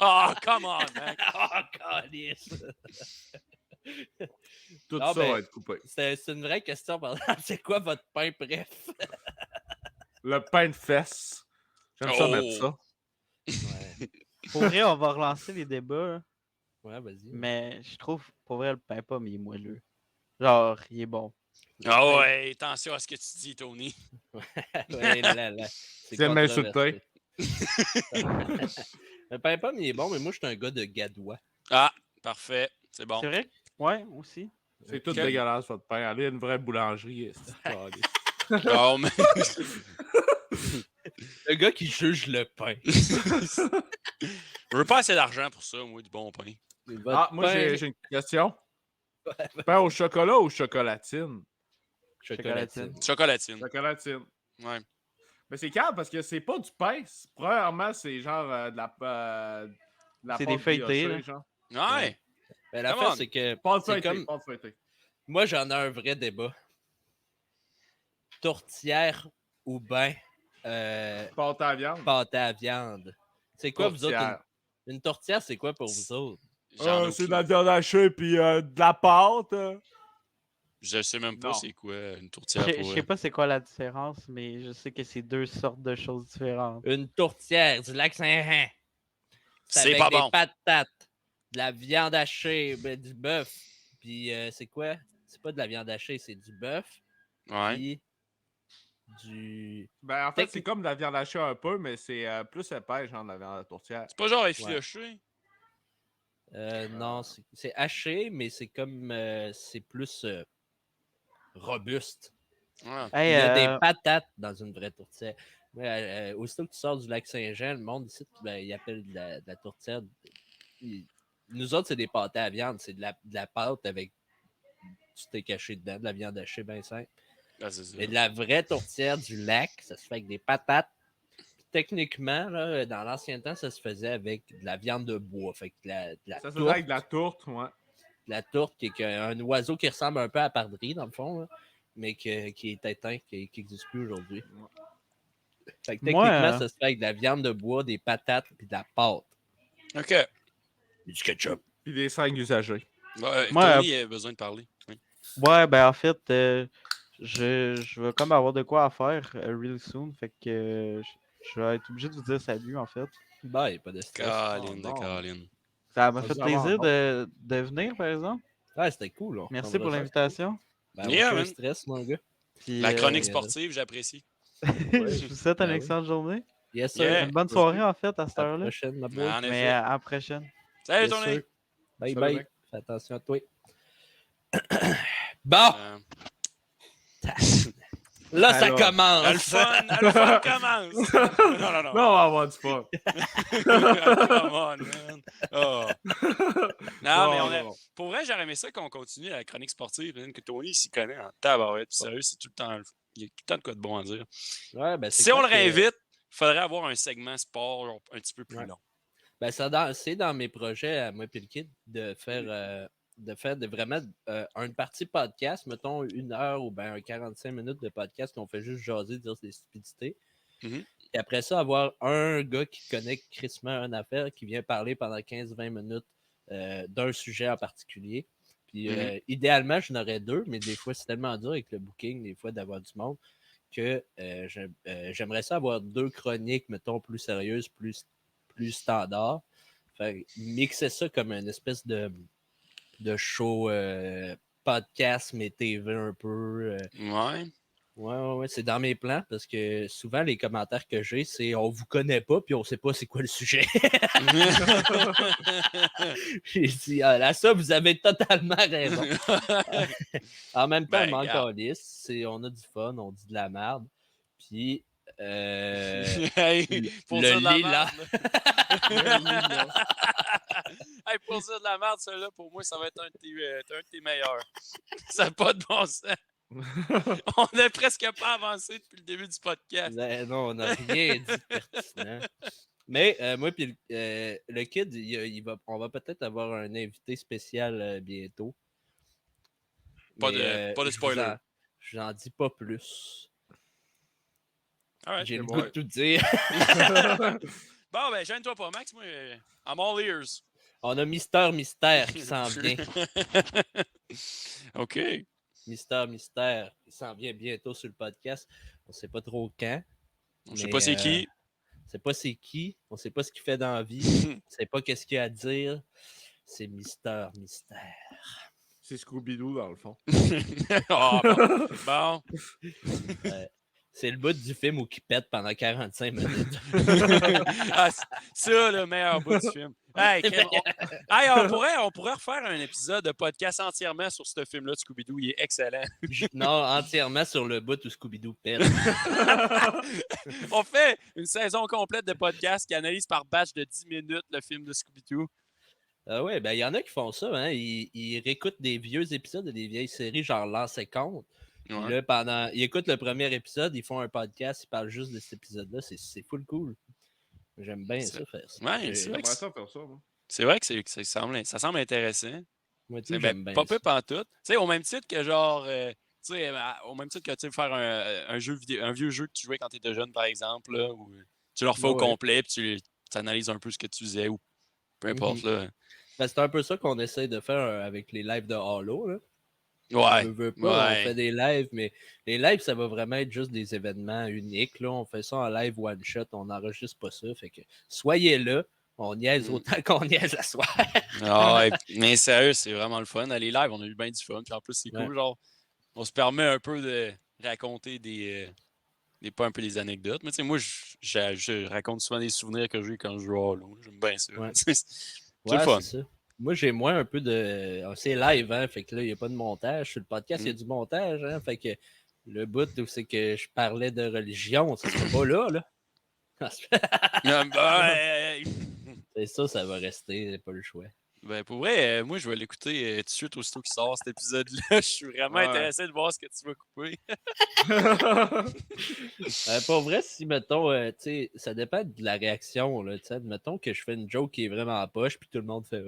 Oh, come on, man. Oh, Calis. Tout Non, ça ben- va être coupé. C'est une vraie question, par exemple. C'est quoi votre pain préf? Le pain de fesses. J'aime ça Oh. mettre ça. Ouais, Pour vrai, on va relancer les débats, hein, ouais, vas-y. mais je trouve, pour vrai, le pain pomme, il est moelleux. Genre, il est bon. Ah ouais, attention à ce que tu dis, Tony. Ouais, là. C'est Tu m'insulter. Le pain pomme, il est bon, mais moi, je suis un gars de gadois. Ah, parfait. C'est bon. C'est vrai? Ouais, aussi. C'est tout Ok. dégueulasse, votre pain. Allez à une vraie boulangerie. c'est calé. Oh, mais... Le gars qui juge le pain. Je veux pas assez d'argent pour ça, moi, du bon pain. Ah, moi, j'ai une question. Pain au chocolat ou chocolatine? Chocolatine. Chocolatine. Chocolatine. Ouais. Mais c'est calme parce que c'est pas du pain. Premièrement, c'est genre de la C'est pâte des feuilletés, briochée, là. genre. Ouais. Mais Come l'affaire, on. c'est que Pâte c'est feuilletée, comme... pâte feuilletée. Moi, j'en ai un vrai débat. Tourtière ou ben Pâte à viande. pâté à viande. C'est quoi, vous autres? Tourtière. Une tourtière, c'est quoi pour vous autres? J'en ai C'est de aucune- la viande hachée puis de la pâte. Je sais même pas Non. c'est quoi une tourtière Je pour... sais pas c'est quoi la différence, mais je sais que c'est deux sortes de choses différentes. Une tourtière du lac Saint-Jean. C'est avec pas des bon. patates, de la viande hachée, ben, du bœuf. Puis c'est quoi? C'est pas de la viande hachée, c'est du bœuf. Ouais. Puis du... Ben, en fait, c'est comme de la viande hachée un peu, mais c'est plus épais, genre de la viande à tourtière. C'est pas genre effiloché. Non, c'est haché, mais c'est comme... c'est plus robuste. Ouais. Il Hey, y a des patates dans une vraie tourtière. Aussitôt que tu sors du lac Saint-Jean, le monde ici, ben, il appelle de la tourtière. Nous autres, c'est des pâtés à viande. C'est de la pâte avec du steak haché dedans, de la viande hachée bien simple. Ah, c'est ça. Mais de la vraie tourtière du lac, ça se fait avec des patates. Puis techniquement, là, dans l'ancien temps, ça se faisait avec de la viande de bois. Fait que de la Ça se fait tourte, avec de la tourte, ouais. la tourte qui est un oiseau qui ressemble un peu à la perdrix, dans le fond, là, mais qui est éteint, qui n'existe plus aujourd'hui. Fait que Moi, techniquement, ça se fait avec de la viande de bois, des patates puis de la pâte. OK. Et du ketchup. Puis des seringues usagées. Ouais, Moi, Tony a besoin de parler. Oui. ouais, ben en fait, je vais comme avoir de quoi à faire real soon. Fait que je vais être obligé de vous dire salut, en fait. Bah, il a pas de stress. Colin de non. Colin. Ça m'a Ça fait doit avoir plaisir un de venir, par exemple. Ouais, c'était cool. Là. Merci pour l'invitation. Ben, Yeah, aucun man. stress, mon gars. Puis, La chronique euh, sportive, j'apprécie. je vous souhaite une Ben oui. excellente journée. Yes, sir. Yeah. Une bonne soirée, en fait, à cette À la heure-là. prochaine, ma boy. En Mais effet. à la prochaine. Salut, Yes, Tony. sir. Bye, Salut, bye. mec. Fais attention à toi. Bon, Euh, là, ça Alors, le commence. fun commence. Non. Non, on va avoir du fun. Come on, man. Oh. Non, mais Non. pour vrai, j'aurais aimé ça qu'on continue la chronique sportive, man, que Tony s'y connaît en tabarouette. Puis sérieux, c'est tout le temps. Il y a tout le temps de quoi de bon à dire. Ouais, ben, Si on le clair que- réinvite, il faudrait avoir un segment sport genre, un petit peu plus Ouais. long. Ben, c'est dans mes projets à moi et le kid de faire vraiment une partie podcast, mettons 1 heure ou ben 45 minutes de podcast qu'on fait juste jaser, dire des stupidités. Mhm. Et après ça, avoir un gars qui connaît crissement une affaire qui vient parler pendant 15-20 minutes d'un sujet en particulier. Puis idéalement, je n'aurais 2, mais des fois, c'est tellement dur avec le booking, des fois, d'avoir du monde que j'aimerais ça avoir 2 chroniques, mettons, plus sérieuses, plus standard. Fait mixer ça comme une espèce de show podcast, mais TV un peu. Ouais. Ouais, c'est dans mes plans parce que souvent les commentaires que j'ai, c'est on vous connaît pas puis on sait pas c'est quoi le sujet. J'ai dit, ah, là, ça, vous avez totalement raison. En même temps, Ben, je m'en regarde. calisse. On a du fun, on dit de la merde. Puis, Hey, pour dire de la Lila. merde, là. Hey, pour dire de la merde, celui-là, pour moi, ça va être un de tes meilleurs. Ça n'a pas de bon sens. On n'a presque pas avancé depuis le début du podcast. Non, on n'a rien dit de pertinent. Mais moi puis le kid, on va peut-être avoir un invité spécial bientôt. Pas Mais, de spoiler. Je vous en dis pas plus. Alright, J'ai le bon. goût de tout dire. Bon, ben, gêne-toi pas, Max. Moi, I'm all ears. On a Mister Mystère qui s'en vient. OK. Mister Mystère qui s'en vient bientôt sur le podcast. On sait pas trop quand. Je sais mais, pas c'est qui. On sait pas c'est qui. On sait pas ce qu'il fait dans la vie. On sait pas qu'est-ce qu'il a à dire. C'est Mister Mystère. C'est Scooby-Doo, dans le fond. Ah, bon. C'est le bout du film où il pète pendant 45 minutes. Ah, ça, le meilleur bout du film. Hey, on pourrait refaire un épisode de podcast entièrement sur ce film-là de Scooby-Doo. Il est excellent. Non, entièrement sur le bout où Scooby-Doo pète. On fait une saison complète de podcast qui analyse par batch de 10 minutes le film de Scooby-Doo. Ah ouais, ben il y en a qui font ça, hein. Ils réécoutent des vieux épisodes de des vieilles séries, genre L'ancien compte. Puis Ouais. là, ils écoutent le premier épisode, ils font un podcast, ils parlent juste de cet épisode-là. C'est full cool. J'aime bien ça faire ça. Ouais, J'ai- c'est vrai J'aimerais ça faire ça, moi. C'est vrai que ça semble intéressant. Moi, tu sais, C'est j'aime bien pas ça. peu pantoute. Tu sais, au même titre que genre. Tu sais, au même titre que tu sais, faire un jeu vidéo, un vieux jeu que tu jouais quand tu étais jeune, par exemple, là, où tu le refais au Ouais. complet puis tu analyses un peu ce que tu faisais ou peu importe. Là. Ben, c'est un peu ça qu'on essaie de faire avec les lives de Halo. Là. Ouais. On veut pas, ouais. on fait des lives, mais les lives, ça va vraiment être juste des événements uniques. Là. On fait ça en live one-shot, on n'enregistre pas ça. Fait que soyez là, on niaise autant qu'on niaise la soirée. Ah ouais, mais sérieux, c'est vraiment le fun. Les lives, on a eu bien du fun. Puis en plus, c'est cool. Ouais. Genre, on se permet un peu de raconter pas un peu des anecdotes. Mais tu sais, moi, je raconte souvent des souvenirs que j'ai eu quand je joue à Halo. J'aime bien ça. Ouais. C'est Ouais, le fun. c'est ça. Moi, j'ai moins un peu de. C'est live, hein. Fait que là, il n'y a pas de montage. Sur le podcast, il y a du montage, hein. Fait que le bout où c'est que je parlais de religion, ça sera pas là, là. Ouais. C'est ça, ça va rester, pas le choix. Ben, pour vrai, moi, je vais l'écouter tout de suite aussitôt qu'il sort cet épisode-là. Je suis vraiment Ouais. intéressé de voir ce que tu vas couper. Pour vrai, si, mettons, tu sais, ça dépend de la réaction, là, tu sais. Mettons que je fais une joke qui est vraiment en poche, puis tout le monde fait.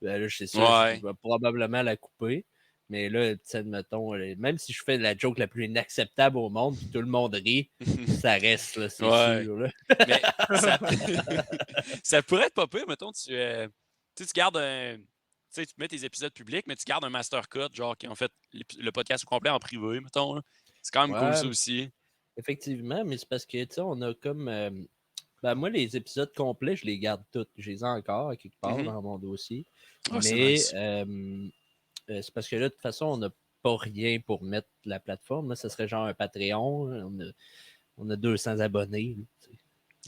Ben là, c'est sûr, je Ouais. vais probablement la couper. Mais là, tu sais, admettons, même si je fais la joke la plus inacceptable au monde, puis tout le monde rit, ça reste, là, c'est Ouais. sûr. Là. Mais ça, ça pourrait être pas pire, mettons, tu gardes un. Tu sais, tu mets tes épisodes publics, mais tu gardes un master cut, genre qui ont fait le podcast au complet en privé, mettons. Là. C'est quand même cool, ça Ouais, aussi. effectivement, mais c'est parce que, tu sais, on a comme. Ben, moi, les épisodes complets, je les garde tous. Je les ai encore à quelque part Mhm. dans mon dossier. Ah, c'est Mais nice. c'est parce que là, de toute façon, on n'a pas rien pour mettre la plateforme. Là, ça serait genre un Patreon. On a 200 abonnés. Là, tu sais.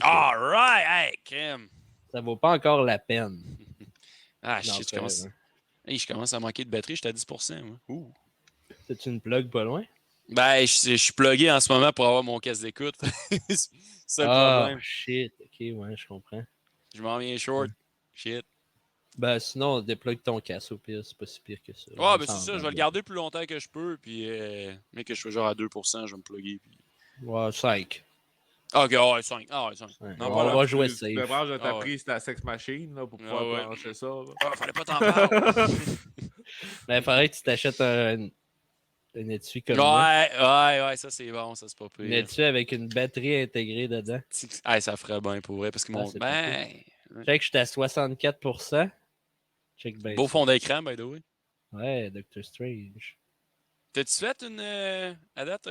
All right! Hey, crème! Ça vaut pas encore la peine Ah, d'en shit, faire un. Hey, je commence à manquer de batterie, j'étais à 10%. Moi. Ouh. C'est une plug pas loin? Ben, je suis plugué en ce moment pour avoir mon casque d'écoute. C'est ça le Ah, problème. shit. Ok, ouais, je comprends. Je m'en viens short. Shit. Ben, sinon, déplugue ton casque au pire. C'est pas si pire que ça. Ah, On ben c'est s'en ça, va, je vais le là. garder le plus longtemps que je peux, puis mais que je sois genre à 2%, je vais me plugger. Puis... Ouais, 5. Ah, ok, ouais, 5. Ah, ouais, 5. Ouais, Non, on pas va là. jouer Tu safe. te branches de ta Ah ouais. prise ta sex machine là, pour Ah pouvoir ouais. brancher ça. Là. Ah, fallait pas t'en parler. Mais il faudrait que tu t'achètes un étui comme moi. Ouais, ça c'est bon, ça c'est pas Un pire. étui avec une batterie intégrée dedans. Ah, ça ferait bien pour vrai, parce que Ah, mon. c'est pas pire. Ben. Check, j'étais à 64%. Check bien Beau ça. fond d'écran, by the way. Ouais, Doctor Strange. T'as-tu fait à date,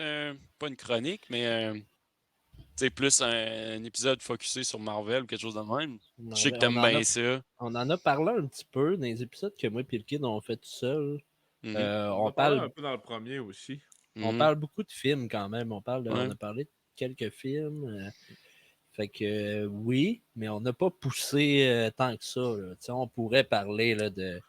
pas une chronique, mais tu sais, plus un épisode focusé sur Marvel ou quelque chose de même? Je sais que t'aimes bien ça. On en a parlé un petit peu dans les épisodes que moi et le kid ont fait tout seul. Mhm. On a parlé un peu dans le premier aussi. On Mhm. parle beaucoup de films quand même. On Ouais. a parlé de quelques films. Fait que oui, mais on n'a pas poussé tant que ça. Là. Tu sais, on pourrait parler là, de.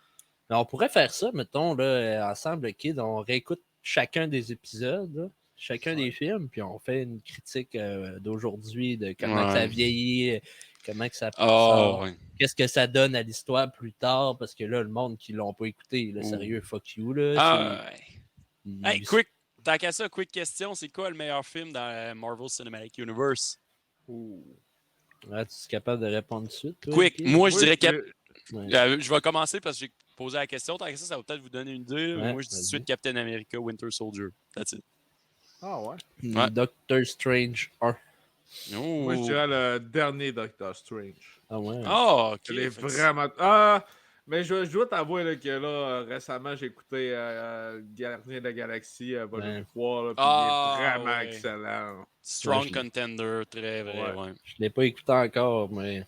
Mais on pourrait faire ça, mettons, là, ensemble, le kid, on réécoute chacun des épisodes, là, chacun des films, puis on fait une critique d'aujourd'hui, de comment que ça a Ouais. vieilli, comment que ça Oh, sort, ouais. qu'est-ce que ça donne à l'histoire plus tard, parce que là, le monde qui l'ont pas écouté, là, Ouh. sérieux, fuck you, là. Ah, ouais. il- Hey, quick, tant qu'à ça, quick question, c'est quoi le meilleur film dans Marvel Cinematic Universe? Ouais, tu es capable de répondre tout de suite, toi, Quick, kid? moi je dirais Ouais. je vais commencer parce que j'ai posé la question. Tant que ça va peut-être vous donner une idée. Ouais, Moi, je dis tout de vas-y. suite Captain America, Winter Soldier. That's it. Ah ouais. Ouais. Doctor Strange 1. Moi, je Oh. dirais le dernier Doctor Strange. Ah ouais. Ah, ok. Elle est Fait que vraiment. Ah! Mais je dois t'avouer là, que là, récemment, j'ai écouté Gardien de la Galaxie, volume Ouais. 3, là, puis Ah, il est vraiment ouais. excellent. Strong Ouais, je- contender, très vrai, ouais. Je l'ai pas écouté encore, mais.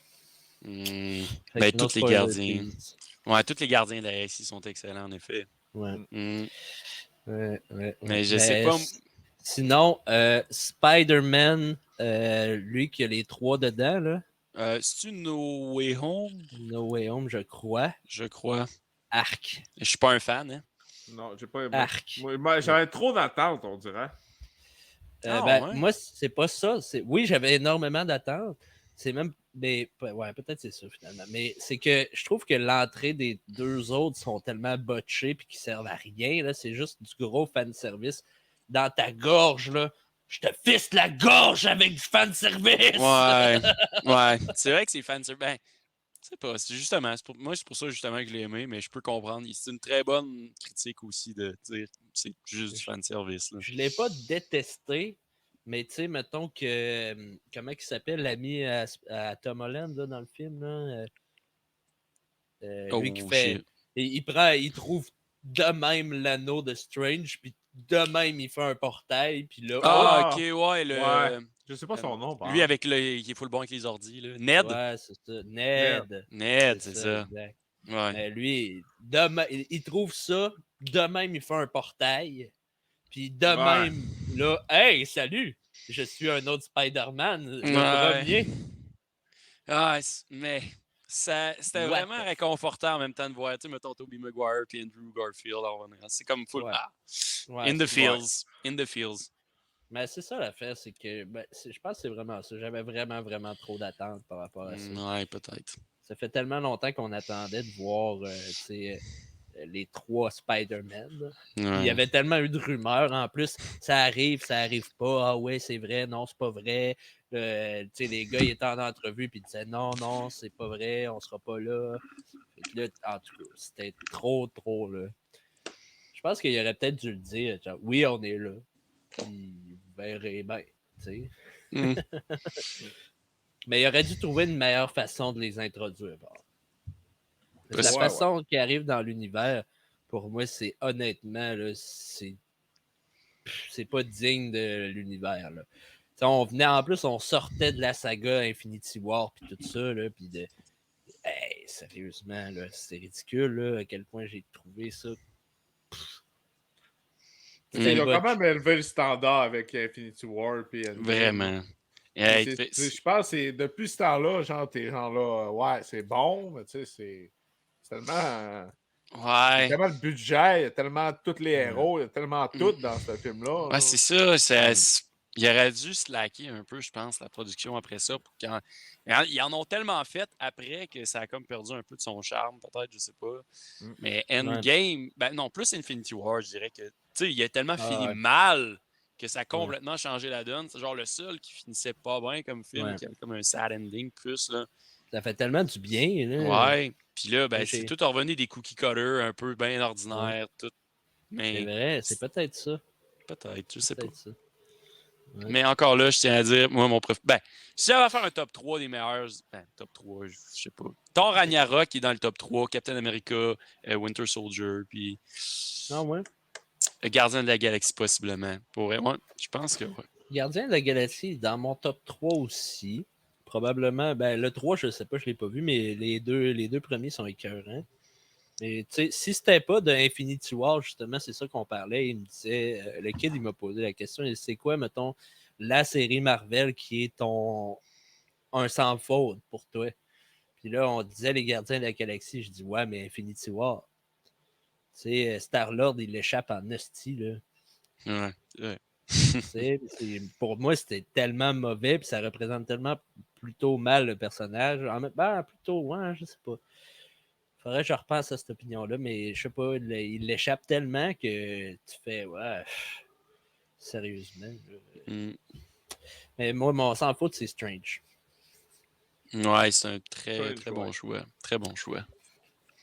Fait Ben, que no tous les spoiler, gardiens. please. Ouais, tous les gardiens de la SI sont excellents, en effet. Ouais. Mm. Ouais. Mais je sais pas. Sinon, Spider-Man, lui qui a les 3 dedans, là. C'est-tu No Way Home? No Way Home, je crois. Je crois. Arc. Je suis pas un fan, hein? Non, j'ai pas aimé. Arc. Moi, j'avais trop d'attentes, on dirait. Ouais. Moi, c'est pas ça. Oui, j'avais énormément d'attentes. C'est même. Mais, ouais, peut-être c'est ça finalement. Mais c'est que je trouve que l'entrée des deux autres sont tellement botchés et qui servent à rien. Là. C'est juste du gros fanservice dans ta gorge. Là. Je te fiste la gorge avec du fanservice! Ouais. C'est vrai que c'est fanservice. Ben, c'est pas. C'est justement. Moi, c'est pour ça justement que je l'ai aimé, mais je peux comprendre. C'est une très bonne critique aussi de dire c'est juste du fanservice. Là. Je l'ai pas détesté, mais tu sais, mettons que. Comment il s'appelle l'ami à Tom Holland là, dans le film? Là, lui qui fait. Shit. Il trouve de même l'anneau de Strange, puis de même il fait un portail, puis là. Ah, Ah! ok, ouais. Ouais. Je sais pas son nom, par Lui exemple. avec qui est full bon avec les ordis. Là. Ned? Ouais, c'est ça. Ned. Ned, c'est ça. Exact. Ouais. Mais lui, il trouve ça, de même il fait un portail, puis de Ouais. même, là, hey, salut! Je suis un autre Spider-Man, le Ouais. premier. Ah, mais c'était What vraiment the réconfortant en même temps de voir, tu sais, mettons Tobey Maguire puis Andrew Garfield en revenant. C'est comme full. Ouais. Ah. Ouais, In the c'est- feels. In the feels. Mais c'est ça l'affaire, c'est que je pense que c'est vraiment ça. J'avais vraiment, vraiment trop d'attentes par rapport à ça. Ouais, peut-être. Ça fait tellement longtemps qu'on attendait de voir les 3 Spider-Man. Là. Puis il y avait tellement eu de rumeurs. En plus, ça arrive pas. Ah ouais, c'est vrai, non, c'est pas vrai. Les gars, ils étaient en entrevue puis ils disaient non, c'est pas vrai, on sera pas là. Fait que là, en tout cas, c'était trop là. Je pense qu'il aurait peut-être dû le dire. Genre, oui, on est là. Puis vous verrez bien. Tu sais. Mm. Mais il aurait dû trouver une meilleure façon de les introduire. Bon. La Ouais, façon qu'ils arrivent dans l'univers, pour moi, c'est honnêtement, là, c'est pas digne de l'univers. Là. On venait en plus, on sortait de la saga Infinity War puis tout ça, là, puis de. Hey, sérieusement, là, c'est ridicule là, à quel point j'ai trouvé ça. Ils ont quand même élevé le standard avec Infinity War puis Endgame. Vraiment. Je pense que c'est depuis ce temps-là, genre, t'es genre là, ouais, c'est bon, mais tu sais, c'est tellement. Il y a tellement de budget, il y a tellement tous les héros, il y a tellement tout dans ce film-là. Ouais, c'est ça. Il aurait dû slacker un peu, je pense, la production après ça. Ils en ont tellement fait après que ça a comme perdu un peu de son charme, peut-être, je sais pas. Mais Endgame, ben non, plus Infinity War, je dirais que, tu sais, il a tellement fini mal que ça a complètement changé la donne. C'est genre le seul qui finissait pas bien comme film, qui avait comme un sad ending plus, là. Ça fait tellement du bien, là. Ouais. Puis là, ben, c'est tout revenu des cookie cutters un peu bien ordinaires, tout. Mais c'est vrai, c'est peut-être ça. Peut-être, je sais pas. Ça. Ouais. Mais encore là, je tiens à dire, moi, mon préféré. Ben, si j'avais à faire un top 3 des meilleurs. Ben, top 3, je sais pas. Thor Ragnarok qui est dans le top 3, Captain America, Winter Soldier, puis. Ah ouais? Gardien de la Galaxie, possiblement. Pour vrai, ouais, je pense que ouais. Gardien de la Galaxie, dans mon top 3 aussi. Probablement, ben le 3, je sais pas, je l'ai pas vu, mais les deux premiers sont écœurants. Mais tu sais, si c'était pas de Infinity War, justement, c'est ça qu'on parlait. Il me disait, le kid, il m'a posé la question, c'est quoi, mettons, la série Marvel qui est un sans faute pour toi? Puis là, on disait les Gardiens de la Galaxie. Je dis, ouais, mais Infinity War. Tu sais, Star-Lord, il l'échappe en hostie, là. Ouais. Pour moi, c'était tellement mauvais, puis ça représente tellement plutôt mal le personnage. Plutôt, ouais, je sais pas. Faudrait que je repense à cette opinion-là, mais je sais pas, il l'échappe tellement que tu fais, ouais, sérieusement. Mais moi, mon sans faute, c'est Strange. Ouais, c'est un très bon choix. Très bon choix.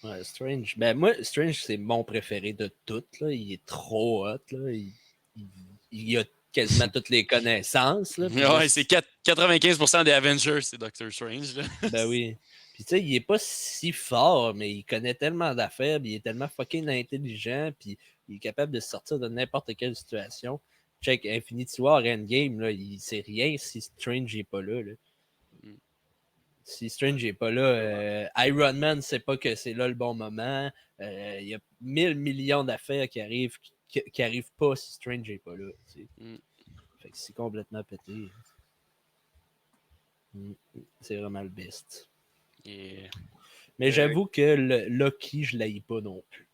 Ouais, Strange. Ben, moi, Strange, c'est mon préféré de toutes. Là. Il est trop hot. Là. Il a quasiment toutes les connaissances. Là. Ouais, c'est 95% des Avengers, c'est Doctor Strange. Là. Ben oui. Puis tu sais, il est pas si fort, mais il connaît tellement d'affaires, il est tellement fucking intelligent, puis il est capable de sortir de n'importe quelle situation. Check Infinity War Endgame, là, il sait rien si Strange n'est pas là. Si Strange n'est pas là, Iron Man ne sait pas que c'est là le bon moment. Il y a 1000 millions d'affaires qui arrivent pas si Strange n'est pas là. Fait que c'est complètement pété. C'est vraiment le best. Yeah. Mais j'avoue que le Loki, je l'haïs pas non plus.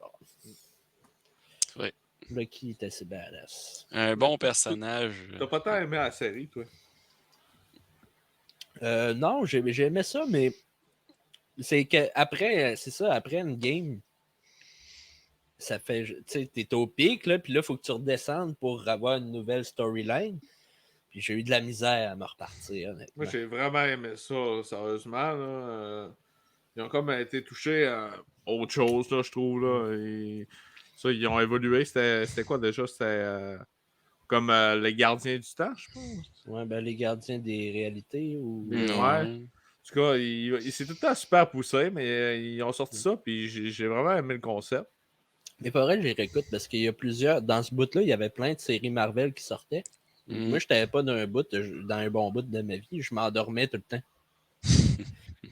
Ouais. Loki est assez badass. Un bon personnage. T'as pas tant aimé la série, toi? Non, j'ai aimé ça, mais c'est que après, c'est ça, après une game, ça fait, tu sais, t'es au pic, là, puis là, il faut que tu redescendes pour avoir une nouvelle storyline. Puis j'ai eu de la misère à me repartir, honnêtement. Moi, j'ai vraiment aimé ça, sérieusement. Là. Ils ont comme été touchés à autre chose, là, je trouve. Là. Et ça, ils ont évolué. C'était quoi déjà? C'était comme les gardiens du temps, je pense. Ouais, ben les gardiens des réalités ou. Ouais. En tout cas, c'est tout le temps super poussé, mais ils ont sorti ça, puis j'ai vraiment aimé le concept. Mais pas vrai, je les réécoute parce qu'il y a plusieurs. Dans ce bout-là, il y avait plein de séries Marvel qui sortaient. Moi, je n'étais pas dans un bon bout de ma vie. Je m'endormais tout le temps.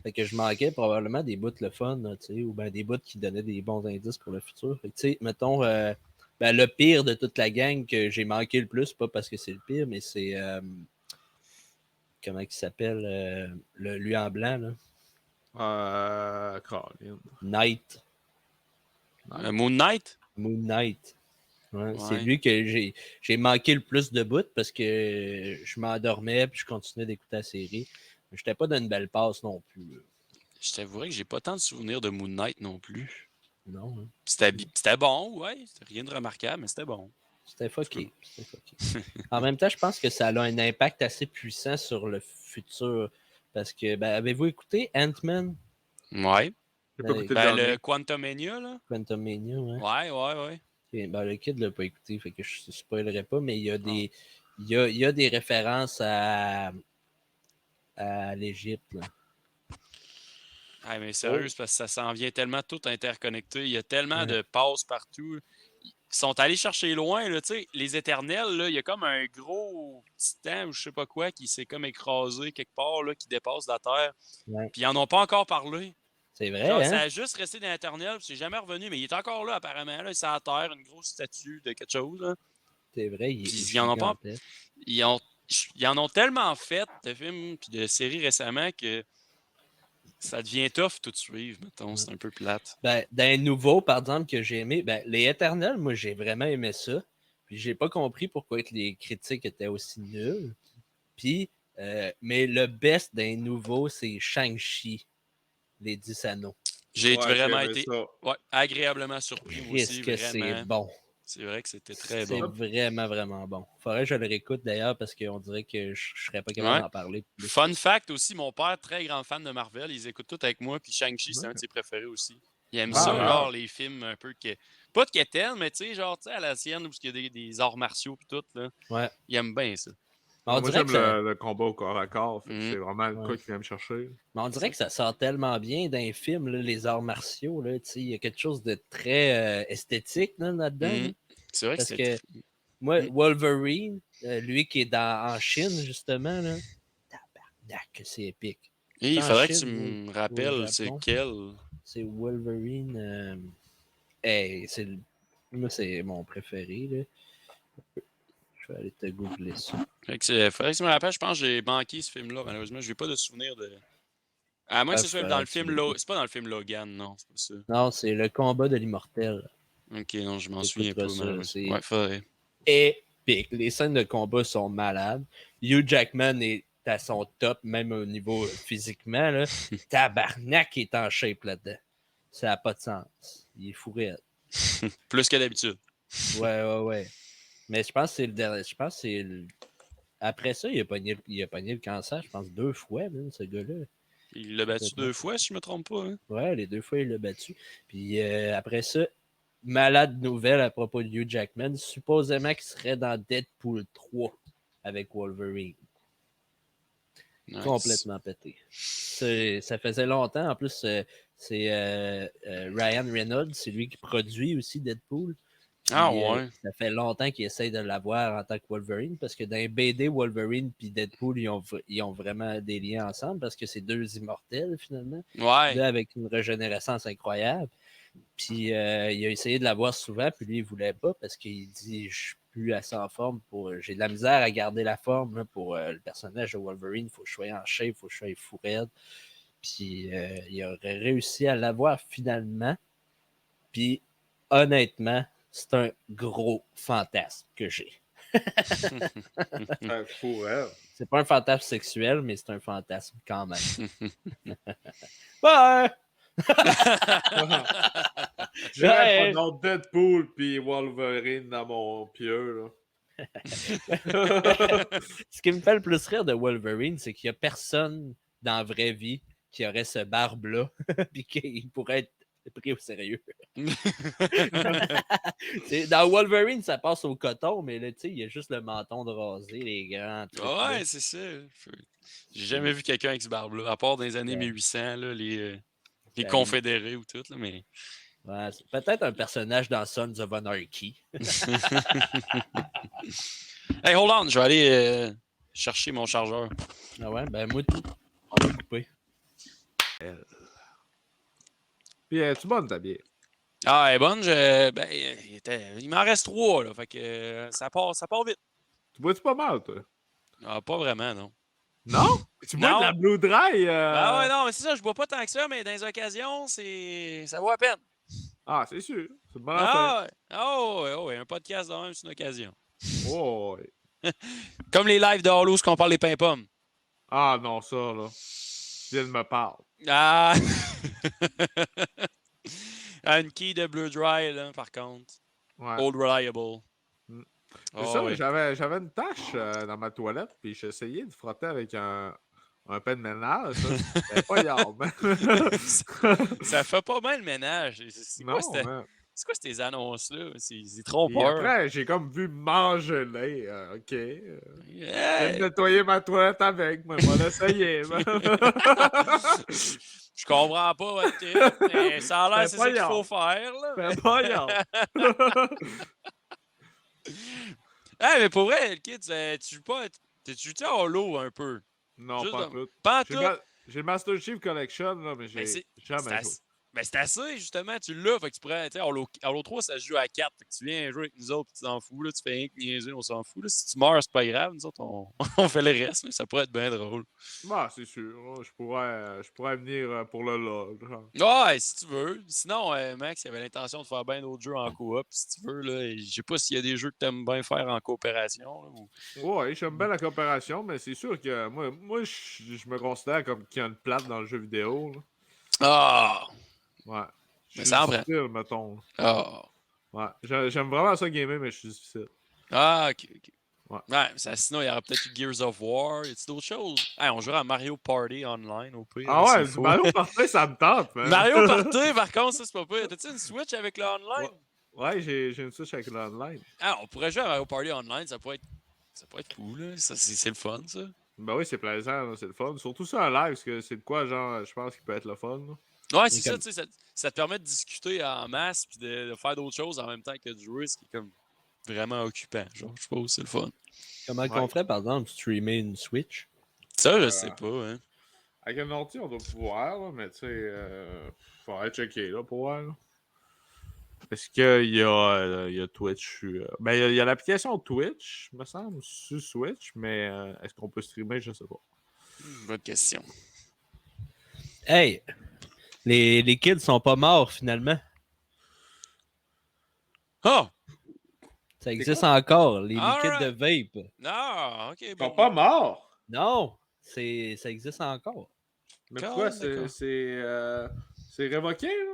Fait que je manquais probablement des bouts le fun, ou ben des bouts qui donnaient des bons indices pour le futur. Fait que, tu sais, mettons, ben, le pire de toute la gang que j'ai manqué le plus, pas parce que c'est le pire, mais c'est. Comment il s'appelle lui en blanc, là. Knight. Moon Knight? Moon Knight. Ouais. C'est lui que j'ai manqué le plus de bouts parce que je m'endormais puis je continuais d'écouter la série. Je n'étais pas dans une belle passe non plus. Je t'avouerais que j'ai pas tant de souvenirs de Moon Knight non plus. Non, hein. C'était bon, ouais. C'était rien de remarquable, mais c'était bon. C'était fucké. En même temps, je pense que ça a un impact assez puissant sur le futur. Parce que, ben, avez-vous écouté Ant-Man? Ouais. J'ai pas Ben, écouté le Ben, dernier. le Quantumania, là. Quantumania, ouais. Ouais. Ok, ben, le kid l'a pas écouté, fait que je ne spoilerai pas, mais il y a il y a des références à l'Égypte. Là. Ah, mais sérieux, c'est parce que ça s'en vient tellement tout interconnecté. Il y a tellement Ouais. de passes partout. Ils sont allés chercher loin, là, tu sais. Les Éternels, là, il y a comme un gros titan ou je sais pas quoi qui s'est comme écrasé quelque part, là, qui dépasse la Terre. Ouais. Puis ils en ont pas encore parlé. C'est vrai, Genre, hein? ça a juste resté dans l'Éternel, puis c'est jamais revenu, mais il est encore là, apparemment. Là, c'est à la Terre, une grosse statue de quelque chose. Là. C'est vrai, il Puis est ils en ont pas. gigantesque. Ils en ont tellement fait de films puis de séries récemment que ça devient tough tout de suivre, mettons. C'est un peu plate. Ben, dans les nouveaux, par exemple, que j'ai aimé, ben, les Éternels, moi, j'ai vraiment aimé ça. Puis j'ai pas compris pourquoi les critiques étaient aussi nulles. Puis, mais le best d'un nouveau, c'est Shang-Chi, les 10 anneaux. J'ai vraiment j'ai aimé été ça. agréablement surpris, moi aussi, Qu'est-ce que c'est vraiment. bon. C'est vrai que c'était très C'est bon. vraiment, vraiment bon. Faudrait que je le réécoute d'ailleurs parce qu'on dirait que je serais pas capable Ouais. d'en parler plus. Fun fact aussi, mon père, très grand fan de Marvel, ils écoutent tout avec moi, puis Shang-Chi, c'est un de ses préférés aussi. Il aime ça, Ah. genre, les films un peu que... Pas de quétaine, mais tu sais, genre, tu sais, à la sienne, où il y a des arts martiaux puis tout, là. Ouais. Il aime bien ça. On Moi, dirait j'aime que ça... le combat au corps à corps. Fait que Mhm. c'est vraiment le Ouais. quoi qui vient me chercher. Mais on dirait que ça sort tellement bien d'un film, là, les arts martiaux. Là, il y a quelque chose de très esthétique là, là-dedans. Mhm. Là. C'est vrai Parce que que c'est... moi, Mm. Wolverine, lui qui est en Chine, justement, là, tabarnak, que c'est épique. Et il En faudrait que tu Chine ou me au rappelles c'est Japon. quel. C'est Wolverine. Hey, moi, c'est mon préféré. Là. Je vais aller te googler ça. Faudrait que tu me rappelles, je pense que j'ai manqué ce film-là, malheureusement. Je n'ai pas de souvenir de... À moins que ce soit dans le film... C'est pas dans le film Logan, non, c'est pas ça. Non, c'est le combat de l'immortel. Ok, non, je m'en souviens pas, Ça, malheureusement. Ouais, faudrait. épique. Les scènes de combat sont malades. Hugh Jackman est à son top, même au niveau physiquement. Là. Tabarnak est en shape là-dedans. Ça n'a pas de sens. Il est fou raide. Plus que d'habitude. Ouais. Mais je pense que c'est le dernier. Je pense que c'est le... Après ça, il a pogné le cancer, je pense, 2 fois, même, ce gars-là. Il l'a battu 2 fois, si je me trompe pas. Hein? Ouais, les 2 fois, il l'a battu. Puis après ça, malade nouvelle à propos de Hugh Jackman, supposément qu'il serait dans Deadpool 3 avec Wolverine. Nice. Complètement pété. Ça faisait longtemps. En plus, c'est Ryan Reynolds, c'est lui qui produit aussi Deadpool. Puis, ouais. Ça fait longtemps qu'il essaye de l'avoir en tant que Wolverine parce que dans les BD, Wolverine et Deadpool, ils ont vraiment des liens ensemble parce que c'est 2 immortels finalement. Ouais. Là, avec une régénérescence incroyable. Puis il a essayé de l'avoir souvent, puis lui, il voulait pas parce qu'il dit je suis plus assez en forme pour. J'ai de la misère à garder la forme là, pour le personnage de Wolverine. Il faut que je sois en shape, il faut que je sois fou raide. Puis il aurait réussi à l'avoir finalement. Puis honnêtement, c'est un gros fantasme que j'ai. Fou, ouais. C'est pas un fantasme sexuel, mais c'est un fantasme quand même. Bye! J'aurais pas d'autre Deadpool puis Wolverine dans mon pieu. Là. Ce qui me fait le plus rire de Wolverine, c'est qu'il n'y a personne dans la vraie vie qui aurait ce barbe-là et qu'il pourrait être pris au sérieux. Dans Wolverine, ça passe au coton, mais là, il y a juste le menton de rasé, les grands trucs. Ouais, là. c'est ça. J'ai jamais vu quelqu'un avec ce barbe-là, à part dans les années Ouais. 1800, là, les confédérés ou tout, là, mais... Ouais, c'est peut-être un personnage dans Sons of Anarchy. Hey, hold on, je vais aller chercher mon chargeur. Ah ouais, ben moi, tout. On va couper. Puis, es-tu bonne ta bière? Ah, elle est bonne. Il m'en reste 3, là, fait que ça part vite. Tu bois-tu pas mal, toi? Ah, pas vraiment, non. Non? Tu bois Non. de la Blue Dry? Ah ouais, non, mais c'est ça, je bois pas tant que ça, mais dans les occasions, ça vaut à peine. Ah, c'est sûr. C'est une bonne affaire. Ouais, un podcast de même, c'est une occasion. Oh, ouais. Comme les lives de Halo, ce qu'on parle des pains pommes. Ah non, ça, là. Tu viens de me parler. Ah! Une key de Bleu Dry, là, par contre. Ouais. Old Reliable. Mm. C'est Oh, ça, ouais. j'avais une tache dans ma toilette, puis j'essayais de frotter avec un pain de ménage. Ça, c'était pas yard, man. Ça fait pas mal le ménage. Non, man. C'est quoi ces annonces-là? C'est Puis trompeur. après, j'ai comme vu manger OK. Je vais Yeah. nettoyer ma toilette avec, moi. Moi, l'essayer, man. Je comprends pas votre trip, mais ça a l'air c'est Fais pas ça qu'il faut yard. faire. Là, Fais mais... pas yard. Hey, mais pour vrai, le kid, tu joues pas. Tu joues à Halo un peu? Non, Juste pas de... tout. Pas en J'ai tout. le Master Chief Collection, là, mais Mais j'ai c'est jamais joué. mais c'est assez, justement. Tu l'as, fait que tu pourrais. Tu sais, Halo 3, ça se joue à 4. Fait que tu viens jouer avec nous autres, puis tu t'en fous. Là, tu fais rien que niaiser, on s'en fout. Là. Si tu meurs, c'est pas grave. Nous autres, on fait le reste, mais ça pourrait être bien drôle. Bah, c'est sûr. Là, je pourrais venir pour le LOL. Genre. Ouais, si tu veux. Sinon, Max, il avait l'intention de faire bien d'autres jeux en coop. Si tu veux, là, je sais pas s'il y a des jeux que tu aimes bien faire en coopération. Là, ou... Ouais, j'aime bien la coopération, mais c'est sûr que moi je me considère comme qu'il y a une plate dans le jeu vidéo. Là. Ah! Ouais. Je Mais suis ça en prend. difficile, mettons. Ah! Ouais. J'aime vraiment ça gamer, mais je suis difficile. Ah, ok, ok. Ouais. Ça, sinon, il y aurait peut-être eu Gears of War. Y a-t-il d'autres choses? Hey, on jouerait à Mario Party online au pire. Ah là, ouais, s'il du faut. Mario Party, ça me tente, man. Mario Party, par contre, ça, c'est pas pire. T'as-tu une Switch avec le Ouais, online? ouais, j'ai une Switch avec l'online. Ah, on pourrait jouer à Mario Party online. Ça pourrait être cool. Là. C'est le fun, ça. Ben oui, c'est plaisant, là, c'est le fun. Surtout ça en live, parce que c'est de quoi, genre, je pense qu'il peut être le fun. Là. Ouais, c'est ça, comme- tu sais, ça te permet de discuter en masse puis de faire d'autres choses en même temps que de jouer, ce qui est comme vraiment occupant. Genre, je suppose, c'est le fun. Comment Ouais. qu'on ferait, par exemple, streamer une Switch? Ça, je sais pas, hein. Avec un ordi, on doit pouvoir, là, mais tu sais, faudrait checker, là, pour voir, là. Est-ce qu'il y a Twitch? Ben, il y a l'application Twitch, me semble, sur Switch, mais est-ce qu'on peut streamer? Je sais pas. Bonne question. Hey! Les kids sont pas morts, finalement. Oh! Ça existe encore, les liquides Alright. de vape. Ah, ok, Ils sont bon. pas morts! Non! Ça existe encore. Mais Quand pourquoi? même, d'accord. C'est révoqué, là?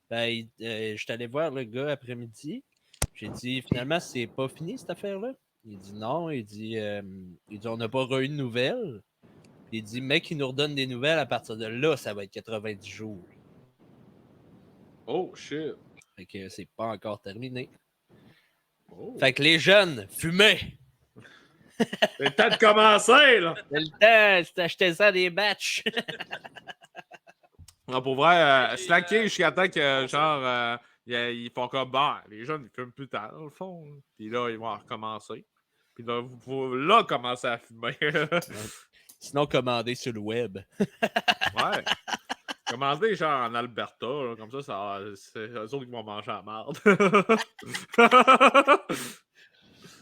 Ben, je suis allé voir le gars après-midi. J'ai dit, finalement, c'est pas fini, cette affaire-là? Il dit non. Il dit on n'a pas eu de nouvelles. Il dit, mec, il nous redonne des nouvelles à partir de là, ça va être 90 jours. Oh, shit. Fait que c'est pas encore terminé. Oh. Fait que les jeunes, fumez! C'est le temps de commencer, là! C'est le temps, c'est acheter ça des batchs. Non, pour vrai, slacker jusqu'à temps que, genre, ils font comme, bah, les jeunes, ils fument plus tard, dans le fond. Là. Puis là, ils vont recommencer. Puis là, vous pouvez là commencer à fumer. Sinon, commandez sur le web. Ouais. Commandez, genre, en Alberta, là, comme ça c'est eux autres qui vont manger la marde.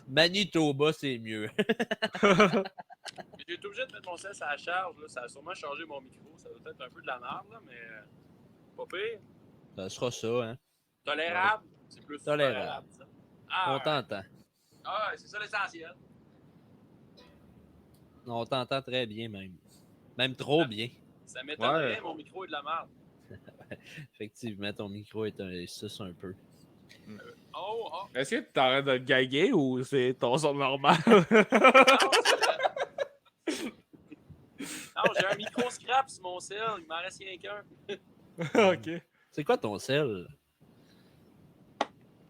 Manitoba, c'est mieux. J'ai été obligé de mettre mon sel à la charge. Là. Ça a sûrement changé mon micro. Ça doit être un peu de la merde, là, mais pas pire. Ça sera ça, hein. Tolérable. C'est plus Tolérable. ça. Ah, On t'entend. Ah, c'est ça l'essentiel. On t'entend très bien, même. Même trop bien. Ça m'étonnerait, Ouais. mon micro est de la merde. Effectivement, ton micro est un sus un peu. Oh, oh. Est-ce que tu t'arrêtes de le gaguer ou c'est ton son normal? Non, j'ai un micro scrap sur mon sel. Il m'en reste rien qu'un. Ok. C'est quoi ton sel?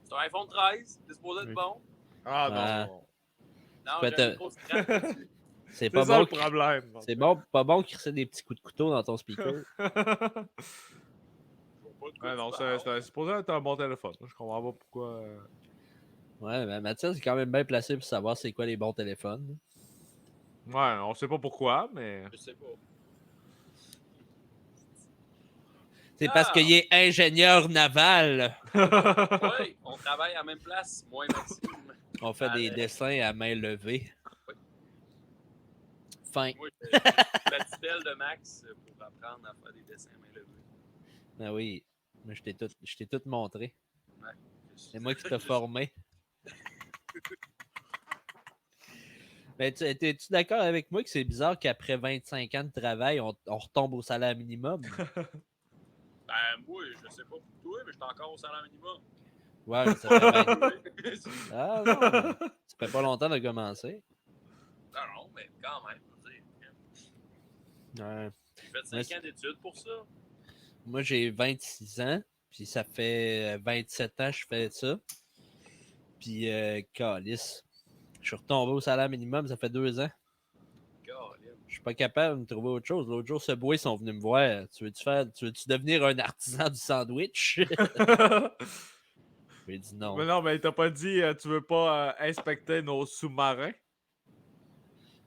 C'est un iPhone 13. C'est supposé être Oui. bon. Ah Ah. non. Non, Peut j'ai un être- micro scrap dessus. C'est C'est pas ça bon. le problème. C'est bon, pas bon qu'il restait des petits coups de couteau dans ton speaker. Je vois pas de quoi Ouais, non, tu parles. c'est supposé être un bon téléphone. Je comprends pas pourquoi. Ouais, mais Mathias est quand même bien placé pour savoir c'est quoi les bons téléphones. Ouais, on sait pas pourquoi, mais. Je sais pas. C'est parce qu'il est ingénieur naval. Oui, on travaille à la même place, moi et Maxime. On fait des dessins à main levée. Oui. Fin. Moi, je la tutelle de Max pour apprendre à faire des dessins à main levée. Ah oui. Moi, je t'ai tout montré. Ouais. C'est moi qui t'ai formé. Mais es-tu d'accord avec moi que c'est bizarre qu'après 25 ans de travail, on retombe au salaire minimum? Ben, moi, je sais pas pour toi, mais je suis encore au salaire minimum. Ouais, mais ça fait 20. non, Ah non! Ça fait pas longtemps de commencer. non, mais quand même. Ouais. J'ai fait 5 ans d'études pour ça. Moi, j'ai 26 ans, puis ça fait 27 ans que je fais ça. Puis, calice. Je suis retombé au salaire minimum, ça fait 2 ans. Je suis pas capable de me trouver autre chose. L'autre jour, ce bois, ils sont venus me voir. Tu veux-tu devenir un artisan du sandwich? J'ai dit non. Mais non, mais t'as pas dit tu veux pas inspecter nos sous-marins?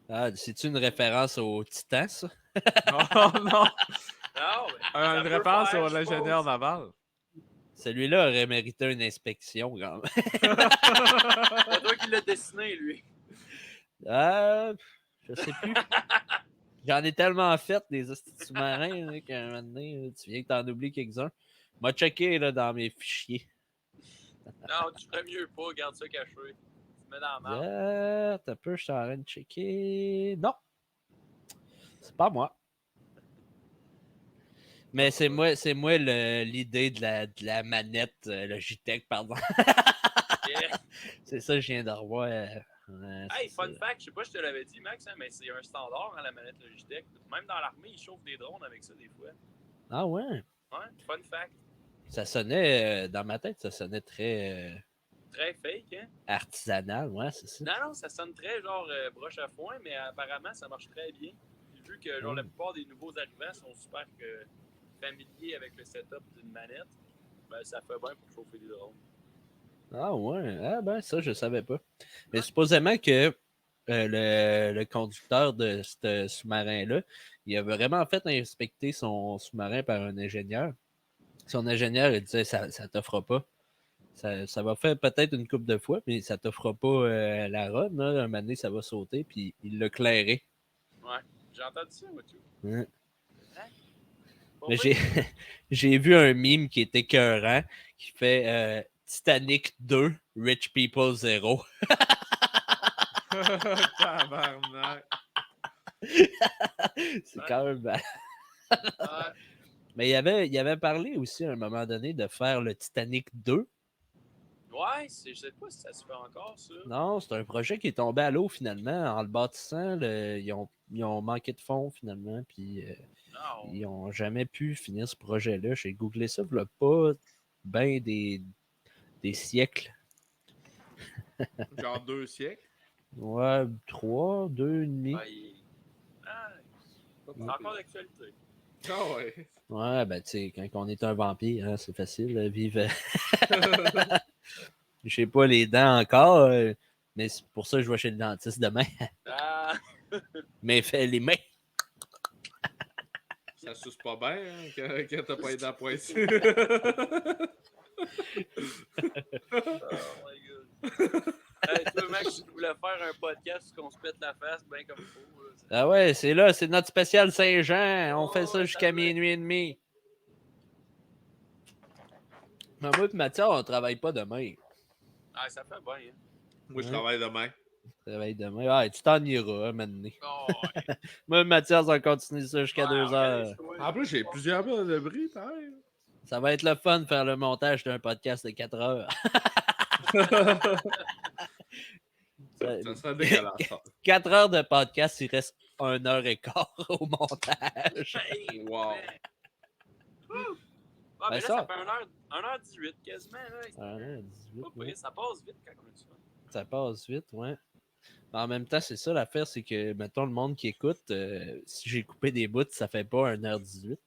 Ah, c'est-tu une référence au Titan, ça? Non, non. Non, mais Une peut réponse faire, au je l'ingénieur pense. naval. Celui-là aurait mérité une inspection, quand même. C'est toi qui l'as dessiné, lui. Ah, je sais plus. J'en ai tellement fait des hosties de sous-marins là, qu'à un moment donné, là, tu viens que t'en oublies quelques-uns. M'a checké là, dans mes fichiers. Non, tu ferais mieux pas, garde ça caché. Tu te mets dans la main. T'as peu, je suis en train de checker. Non, c'est pas moi. Mais c'est moi l'idée de la manette Logitech, pardon. Yeah. C'est ça que je viens de revoir. Hey, fun fact, je sais pas si je te l'avais dit, Max, hein, mais c'est un standard à la manette Logitech. Même dans l'armée, ils chauffent des drones avec ça des fois. Ah ouais? Ouais, fun fact. Ça sonnait, dans ma tête, ça sonnait très Très fake, hein? artisanal, ouais, c'est ça. Non, ça sonne très genre broche à foin, mais apparemment, ça marche très bien. J'ai vu que genre, la plupart des nouveaux arrivants sont super familiers avec le setup d'une manette. Ben, ça fait bien pour chauffer des drones. Ah ouais, ah ben ça, je savais pas. Mais supposément que le conducteur de ce sous-marin-là, il a vraiment fait inspecter son sous-marin par un ingénieur. Son ingénieur, il disait ça t'offre pas. Ça va faire peut-être une couple de fois, mais ça t'offre pas la run. Là. Un moment donné, ça va sauter, puis il l'a clairé. Ouais, j'ai entendu ça, moi, tout. Hein? Pas Mais pire. j'ai vu un meme qui était écœurant, qui fait Titanic 2, Rich People 0. Tabarnak. C'est quand même bad. Ouais. Mais il avait parlé aussi à un moment donné de faire le Titanic 2. Ouais, je sais pas si ça se fait encore, ça. Non, c'est un projet qui est tombé à l'eau finalement. En le bâtissant, ils ont manqué de fonds finalement, puis Non. ils n'ont jamais pu finir ce projet-là. J'ai googlé ça, il n'y a pas bien des siècles. Genre 2 siècles. Ouais, 3, 2 et demi. Ouais, c'est encore d'actualité. Ah ouais. Ouais, ben tu sais, quand on est un vampire, hein, c'est facile de vivre. Je sais pas les dents encore, mais c'est pour ça que je vais chez le dentiste demain. Ah, Mais fais les mains. Ça suce pas bien hein, quand t'as pas les dents pointues. oh my god. Hey, toi, Max, tu voulais faire un podcast où on se pète la face bien comme il faut. Là. Ah ouais, c'est là, c'est notre spécial Saint-Jean. On fait ça Ouais, jusqu'à ça fait. minuit et demi. Mais moi et Mathieu, on travaille pas demain. Ah, ça fait bien. Hein. Moi, je travaille demain. On travaille demain. Ah, tu t'en iras, maintenant. Oh, ouais. Moi et Mathias, on continue ça jusqu'à 2 heures. En plus, j'ai plusieurs minutes de bris, pareil. Ça va être le fun de faire le montage d'un podcast de 4 heures. Ça serait dégueulasse. 4 heures de podcast, il reste 1 heure et quart au montage. Wow. Ah, mais Ben là, ça fait 1h18 quasiment. Là. 1h18, Pas ouais. pire, ça passe vite quand on a du fun. Ça passe vite, ouais. Mais en même temps, c'est ça l'affaire, c'est que, mettons, le monde qui écoute, si j'ai coupé des bouts, ça fait pas 1h18.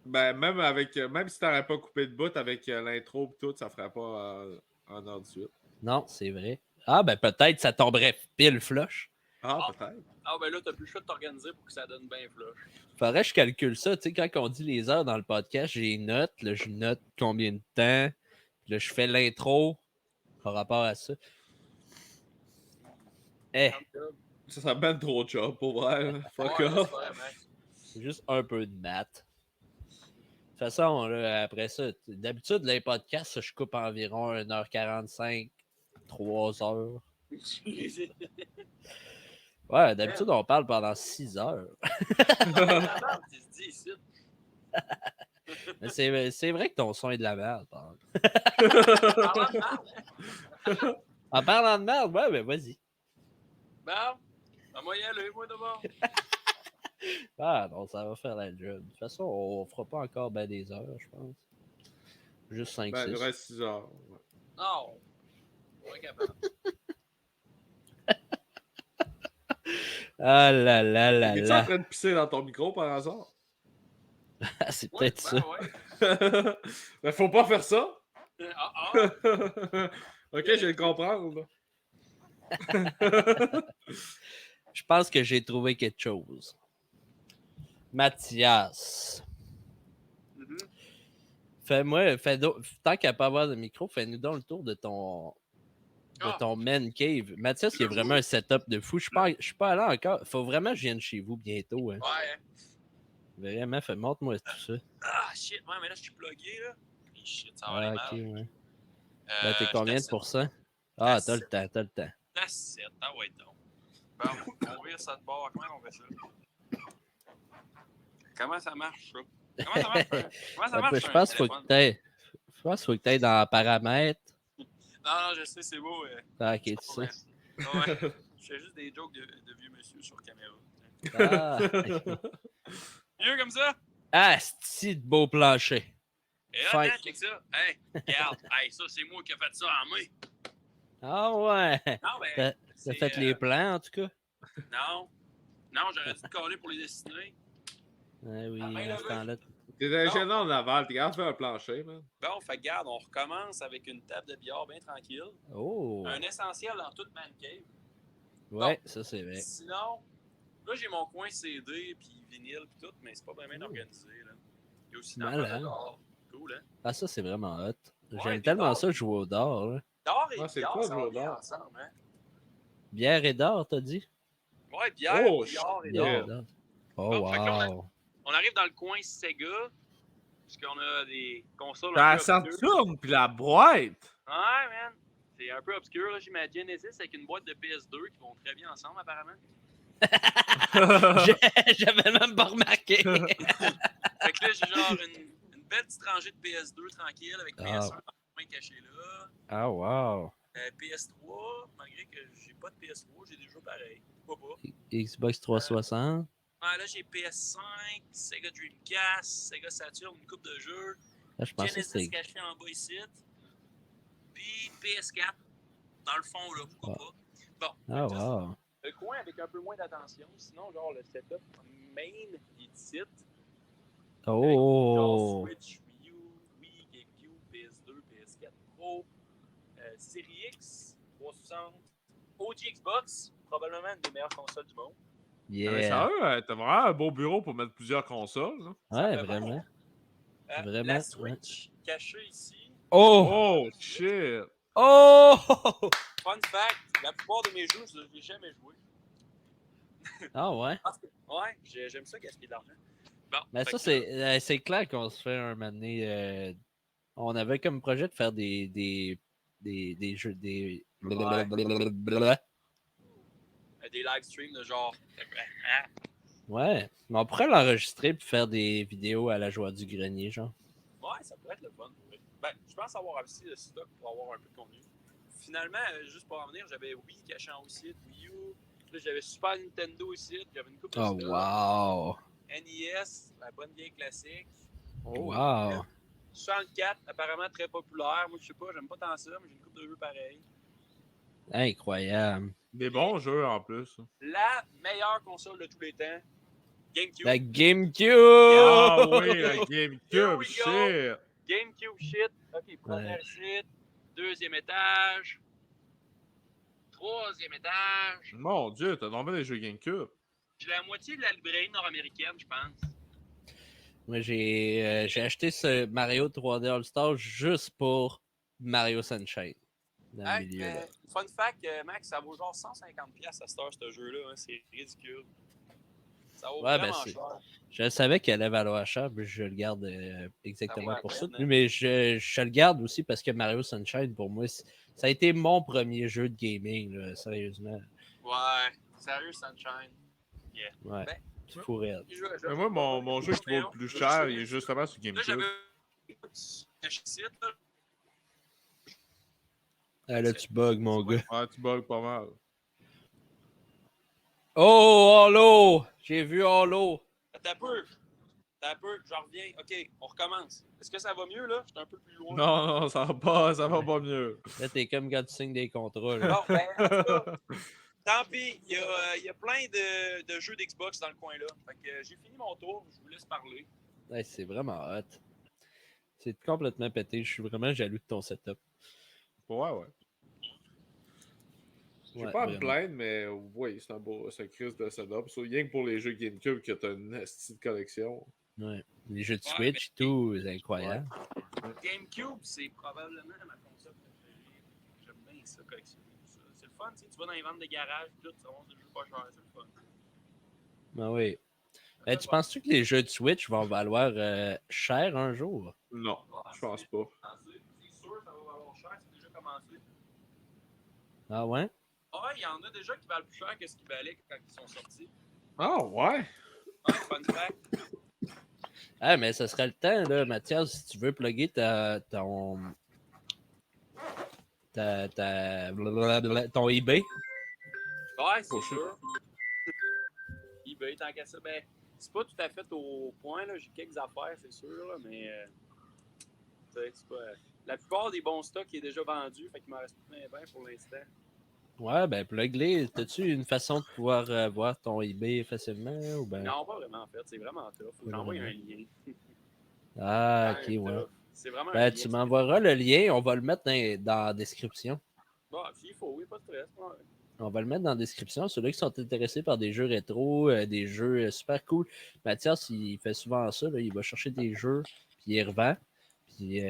Ben, même si t'aurais pas coupé de bout avec l'intro et tout, ça ferait pas 1h18. Non, c'est vrai. Ah, ben peut-être ça tomberait pile flush. Ah, peut-être. Ah, ben là, t'as plus le choix de t'organiser pour que ça donne bien flush. Faudrait que je calcule ça. Tu sais, quand on dit les heures dans le podcast, j'ai une note. Là, je note combien de temps. Là, je fais l'intro par rapport à ça. Eh, Ça serait ben trop de job pour vrai. Là. Fuck Ouais, off. c'est vrai, Max. c'est juste un peu de maths. De toute façon, là, après ça, d'habitude, les podcasts, je coupe environ 1h45, 3 heures. Ouais, d'habitude, on parle pendant 6 heures. Tu se dis ici. Mais c'est vrai que ton son est de la merde. Par Parlant de merde. En parlant de merde, ouais, ben vas-y. Bon, à moi y aller, moi d'abord. Ah non, ça va faire la job. De toute façon, on fera pas encore ben des heures, je pense. Juste 5-6. Ben, il reste 6 heures. Ouais. Non, pas capable. Ah là là là Es-tu en là. train de pisser dans ton micro par hasard? C'est Ouais, peut-être ça. ouais. Ben, faut pas faire ça. Ah, Ok, je vais le comprendre. Je pense que j'ai trouvé quelque chose. Mathias. Mhm. Tant qu'à pas avoir de micro, fais-nous donc le tour de ton man cave. Mathias, il y a vraiment un setup de fou. Je suis pas allé encore. Faut vraiment que je vienne chez vous bientôt. Hein. Ouais. Vraiment, montre-moi tout ça. Ah, shit, ouais, mais là, je suis plugué, là. Et shit, ça va aller Ah, ok, mal. ouais. Là, t'es combien de pourcents? Ah, Ah, t'as le temps, t'as le temps. T'as 7, ah ouais, donc. Bon, on vire ça de bord. Comment on fait ça? Comment ça marche, ça? Comment ça marche? Comment ça marche Je sur un pense qu'il faut que téléphone? t'ailles. Je pense qu'il faut que t'ailles dans paramètres. Non, je sais, c'est beau. Ah, ok, tu sais. Ouais. Je fais juste des jokes de vieux monsieur sur caméra. Ah, Mieux comme ça? ah c'est de beau plancher. Et là, Fin. attends, check ça. Hey, regarde. Hey, ça, c'est moi qui ai fait ça en main. Ah ouais. Non, ben, T'as c'est... fait les plans, en tout cas? Non. Non, j'aurais dû te coller pour les dessiner. Ah oui, La main à ce levée. temps-là. T'es ingénieur naval, t'es capable de faire un plancher, man. Bon, fait que garde, on recommence avec une table de billard bien tranquille. Oh! Un essentiel dans toute man cave. Ouais, ça c'est vrai. Sinon, là, j'ai mon coin CD, puis vinyle, puis tout, mais c'est pas bien organisé, là. Il y a aussi une affaire Malade. de d'or. Cool, hein? Ah, ça c'est vraiment hot. Ouais, J'aime puis tellement d'or. ça jouer au d'or. Là. D'or et Ouais, c'est le billard, fun, ça va le bien d'or. ensemble, hein? Bière et d'or, t'as dit? Ouais, bière, Oh, billard et Bière et d'or. d'or. Oh, Bon, fait que là, wow! on arrive dans le coin Sega, puisqu'on a des consoles T'as un la peu obscures. Saturne pis la boîte! Ouais, man. C'est un peu obscur, là. J'ai ma Genesis avec une boîte de PS2 qui vont très bien ensemble, apparemment. J'avais même pas remarqué. Fait que là, j'ai genre une belle petite rangée de PS2 tranquille avec PS1 dans le coin caché là. Ah, wow! PS3, malgré que j'ai pas de PS3, j'ai des jeux pareils. Pourquoi pas? Xbox 360. Ouais, là, j'ai PS5, Sega Dreamcast, Sega Saturn, une coupe de jeux. Là, je pensais que Genesis c'était. caché en bas ici. Puis PS4, dans le fond, là, pourquoi pas. Bon, Ah, fait que wow! le coin avec un peu moins d'attention. Sinon, genre, le setup main est ici. Genre Oh! Switch, Wii U, Wii, GameCube, PS2, PS4 Pro, Series X, 360, OG Xbox, probablement une des meilleures consoles du monde. Ah, mais Yeah! sérieux, t'as vraiment un beau bureau pour mettre plusieurs consoles, là. Ouais, Ça fait vraiment. bien. Vraiment, La ouais. Switch cachée ici. Oh! Oh, shit! Oh! Fun fact, la plupart de mes jeux, je ne les ai jamais joués. Ah, ouais. Parce que, ouais, j'aime ça gaspiller de l'argent. Bon, Mais fait ça, que, c'est clair qu'on se fait un moment donné. On avait comme projet de faire des jeux. Des. des live streams de genre. Ouais. Mais on pourrait l'enregistrer et faire des vidéos à la joie du grenier, genre. Ouais, ça pourrait être le fun. Ben, je pense avoir aussi le stock pour avoir un peu de contenu. Finalement, juste pour en venir, j'avais Wii caché en haut site, Wii U. Là, j'avais Super Nintendo ici, j'avais une coupe de Oh, stock. wow! NES, la bonne vieille classique. Wow! 64, apparemment très populaire. Moi, je sais pas, j'aime pas tant ça, mais j'ai une coupe de jeux pareil. Incroyable. Des bons jeux en plus. La meilleure console de tous les temps, GameCube. La GameCube! Ah oui, la Here GameCube, we shit! go. GameCube shit. Ok, premier site, deuxième étage, troisième étage. Mon dieu, t'as nommé des jeux GameCube. J'ai la moitié de la librairie nord-américaine, je pense. Moi, j'ai acheté ce Mario 3D All-Star juste pour Mario Sunshine. Dans le milieu, là. Fun fact, Max, ça vaut genre 150$ à cette heure, ce jeu-là. Hein, c'est ridicule. Ça vaut Ouais, vraiment ben, cher. je savais qu'elle allait valoir cher, mais je le garde exactement Ça vaut pour la ça. peine, hein. Mais je le garde aussi parce que Mario Sunshine, pour moi, ça a été mon premier jeu de gaming, là, sérieusement. Ouais, sérieux, Sunshine. Ouais. Ben, Tu fourrais. Mais moi, mon jeu qui vaut le plus cher, il est justement sur Là, GameCube. j'avais. Je cite, là. Ah, là, tu bugs, mon gars. Ouais, tu bugs pas mal. Oh, Halo! J'ai vu Halo. T'as peu. Je reviens. Ok, on recommence. Est-ce que ça va mieux, là? J'étais un peu plus loin. Non, ça va pas mieux. Là, t'es comme quand tu signes des contrats. Là. Bon, ben, en tout cas, tant pis. Il y a plein de jeux d'Xbox dans le coin là. Fait que j'ai fini mon tour. Je vous laisse parler. Ouais, c'est vraiment hot. C'est complètement pété. Je suis vraiment jaloux de ton setup. Ouais. Je vais Ouais, pas à me vraiment. plaindre, mais oui, c'est un beau crise de setup. Rien que pour les jeux GameCube que t'as une petite collection. Ouais. Les jeux de Ouais, Switch et tout, c'est incroyable. GameCube, c'est probablement ma console préférée. J'aime bien ça, collectionner ça. C'est le fun, tu sais. Tu vas dans les ventes de garage, tout, ça va des jeux pas chers, c'est le fun. Ah oui. Tu penses-tu que les jeux de Switch vont valoir cher un jour? Non, je pense pas. C'est sûr, ça va valoir cher, c'est déjà commencé. Ah ouais? Ah, il y en a déjà qui valent plus cher que ce qu'ils valaient quand ils sont sortis. Ah ouais? Ouais, fun fact. Ah, mais ça serait le temps, là, Mathias, si tu veux plugger ton eBay. Ouais, c'est sûr. eBay, tant qu'à ça, ben, c'est pas tout à fait au point, là. J'ai quelques affaires, c'est sûr, là, mais. Tu sais, c'est pas. La plupart des bons stocks est déjà vendu, fait qu'il m'en reste plein bien pour l'instant. Ouais, ben, plug-les. T'as-tu une façon de pouvoir voir ton eBay facilement? Ou ben... Non, pas vraiment, en fait. C'est vraiment tough. Faut que j'envoie un lien. Ah, ok, Vraiment ouais. tough. C'est vraiment un Ben, lien. tu m'enverras le lien. On va le mettre dans la description. Bon, s'il faut, oui, pas de stress. Ouais. On va le mettre dans la description. Ceux-là qui sont intéressés par des jeux rétro, des jeux super cool. Mathias, il fait souvent ça. Là. Il va chercher des jeux, puis il revend. Puis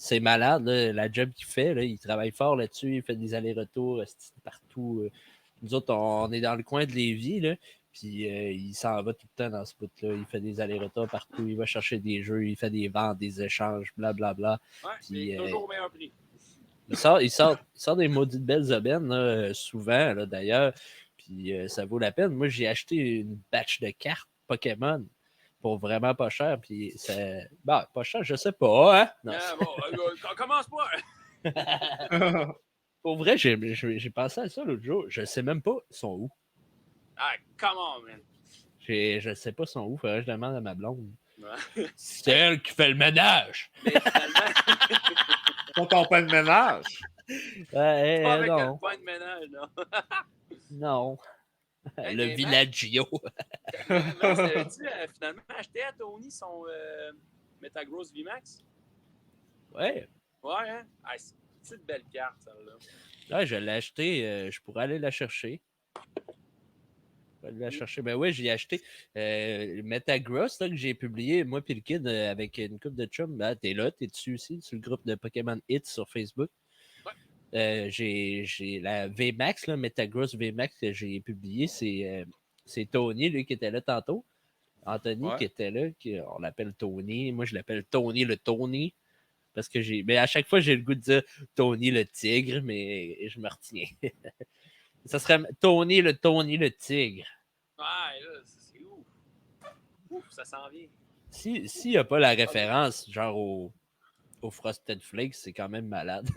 c'est malade, là, la job qu'il fait. Là. Il travaille fort là-dessus. Il fait des allers-retours partout. Nous autres, on est dans le coin de Lévis. Là, puis il s'en va tout le temps dans ce bout-là. Il fait des allers-retours partout. Il va chercher des jeux. Il fait des ventes, des échanges, blablabla. Ouais, Puis, mais toujours au meilleur prix. il sort des maudites belles aubaines, là, souvent, là, d'ailleurs. Puis ça vaut la peine. Moi, j'ai acheté une batch de cartes Pokémon pour vraiment pas cher. Puis ça. Bah, pas cher, je sais pas, hein? Non, Ah, bon, commence pas! pour vrai, j'ai pensé à ça l'autre jour. Je sais même pas, ils sont où. Ah, come on, man! Je sais pas, ils sont où. Faudrait que je demande à ma blonde. Ouais. C'est elle qui fait le ménage. Mais finalement, Pour ton pain de ménage. Ouais, pas avec un non. point de ménage, non. Non. Hey, Le mais villaggio. Max, t'avais-tu finalement acheté à Tony son Metagross VMAX? Ouais. Ouais, hein? Ah, c'est une petite belle carte, celle-là. Ouais, je l'ai acheté. Je pourrais aller la chercher. Ben oui, j'ai acheté Metagross là, que j'ai publié, moi puis le kid, avec une coupe de chum. Ben, t'es là, t'es dessus aussi, sur le groupe de Pokémon Hits sur Facebook. Ouais. J'ai la VMAX, là, Metagross VMAX que j'ai publié. C'est Tony, lui, qui était là tantôt. Anthony qui était là, on l'appelle Tony. Moi, je l'appelle Tony le Tony. Parce que mais à chaque fois, j'ai le goût de dire Tony le tigre, mais je me retiens. Ça serait Tony le tigre. Ouais, là, c'est ouf. Ouf, ça s'en vient. S'il n'y a pas la référence, genre au Frosted Flakes, c'est quand même malade.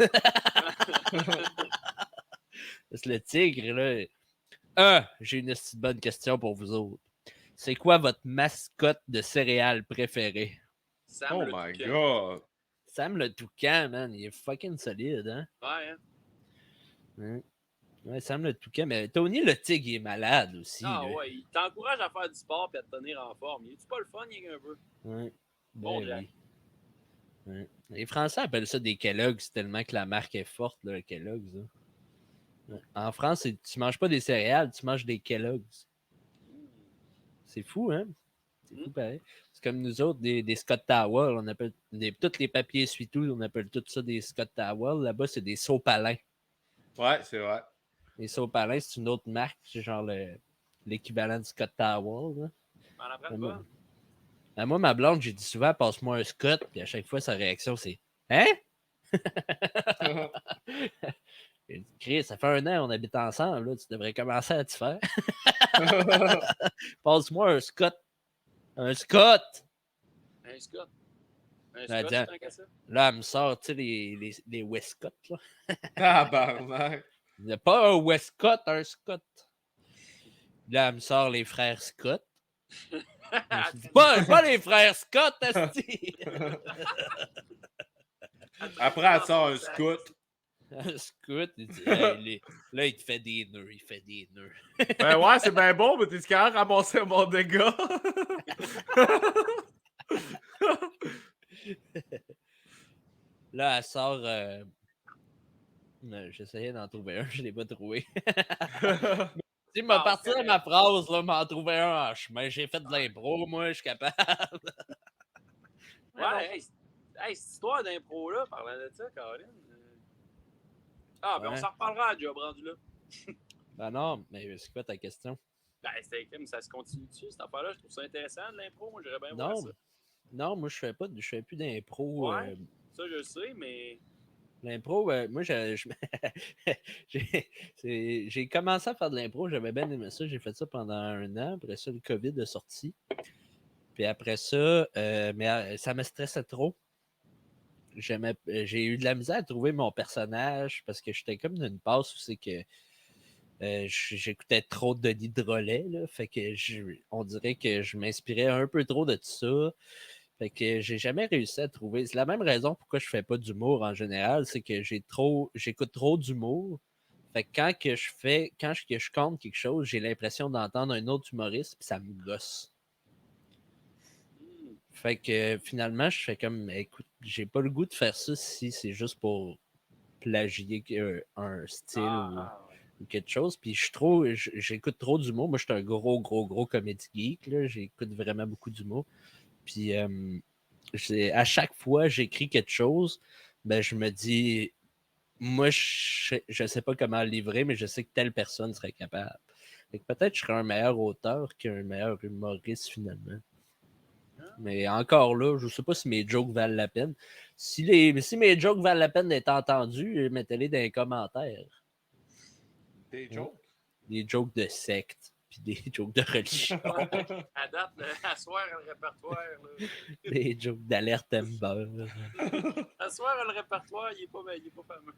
Parce que le tigre, là. J'ai une petite bonne question pour vous autres. C'est quoi votre mascotte de céréales préférée? Sam Oh le my toucan. god. Sam le toucan, man. Il est fucking solide, hein? Ouais, hein? Ouais, Sam le toucan. Mais Tony le tigre, il est malade aussi. Ah lui. ouais, il t'encourage à faire du sport et à te tenir en forme. Il est-tu pas le fun, il y a un peu? Ouais. Bon, Ben Jack. oui. Ouais. Les Français appellent ça des Kellogg's tellement que la marque est forte, là, le Kellogg's. Là. Ouais. En France, tu manges pas des céréales, tu manges des Kellogg's. C'est fou, hein? C'est fou, pareil. C'est comme nous autres, des Scott Towel. On appelle tous les papiers essuie-tout, on appelle tout ça des Scott Towel. Là-bas, c'est des sopalins. Ouais, c'est vrai. Les sopalins, c'est une autre marque. C'est genre l'équivalent du Scott Towel. Là. On en prend pas? Moi, ma blonde, j'ai dit souvent, passe-moi un Scott. Puis à chaque fois, sa réaction, c'est Hein? J'ai dit, Chris, ça fait 1 an qu'on habite ensemble, là, tu devrais commencer à te faire. Passe-moi un Scott. Un Scott! Un Scott. Un Elle Scott, dit, tant qu'à ça. là, elle me sort, tu sais, les Westcott, là. Tabarnak. Il n'y a pas un Westcott, un Scott. Là, elle me sort les frères Scott. Je me dis, pas les frères Scott, esti! Après, elle sort un scout. Un Scott, il dit, hey, là, il te fait des nœuds, il fait des nœuds. Ben ouais, c'est bien bon, mais t'es capable de ramasser mon dégât. Là, elle sort. J'essayais d'en trouver un, je ne l'ai pas trouvé. Tu m'a parti de ma phrase, là, m'en trouver un en chemin. J'ai fait de l'impro, moi, je suis capable. Ouais, hey, cette histoire d'impro-là, parlant de ça, Caroline. Ah, ben on Ouais. s'en reparlera à job rendu là. Ben non, mais c'est quoi ta question? Ben, c'était comme ça se continue dessus, cette affaire-là. Je trouve ça intéressant de l'impro. Moi, j'aurais bien voir Non, ça. non, moi, je fais plus d'impro. Ouais. Ça, je sais, mais. L'impro, moi, j'ai commencé à faire de l'impro, j'avais bien aimé ça, j'ai fait ça pendant 1 an, après ça, le COVID est sorti. Puis après ça, mais ça me stressait trop. J'ai eu de la misère à trouver mon personnage parce que j'étais comme dans une passe où c'est que j'écoutais trop de Denis Drolet, là, fait que on dirait que je m'inspirais un peu trop de tout ça. Fait que j'ai jamais réussi à trouver. C'est la même raison pourquoi je fais pas d'humour en général, c'est que j'écoute trop d'humour. Fait que quand je compte quelque chose, j'ai l'impression d'entendre un autre humoriste, puis ça me gosse. Fait que finalement, je fais comme, écoute, j'ai pas le goût de faire ça si c'est juste pour plagier un style ou quelque chose. Puis j'écoute trop d'humour. Moi, je suis un gros comédie geek, là. J'écoute vraiment beaucoup d'humour. Puis à chaque fois j'écris quelque chose, ben je me dis, moi je sais pas comment le livrer, mais je sais que telle personne serait capable. Fait que peut-être que je serais un meilleur auteur qu'un meilleur humoriste finalement. Mais encore là, je sais pas si mes jokes valent la peine. Si mes jokes valent la peine d'être entendus, mettez-les dans les commentaires. Des jokes? Des jokes de secte, puis des jokes de religion. À date, à soir, le répertoire. Là. Des jokes d'alerte Amber. À soir, le répertoire, il est pas fameux.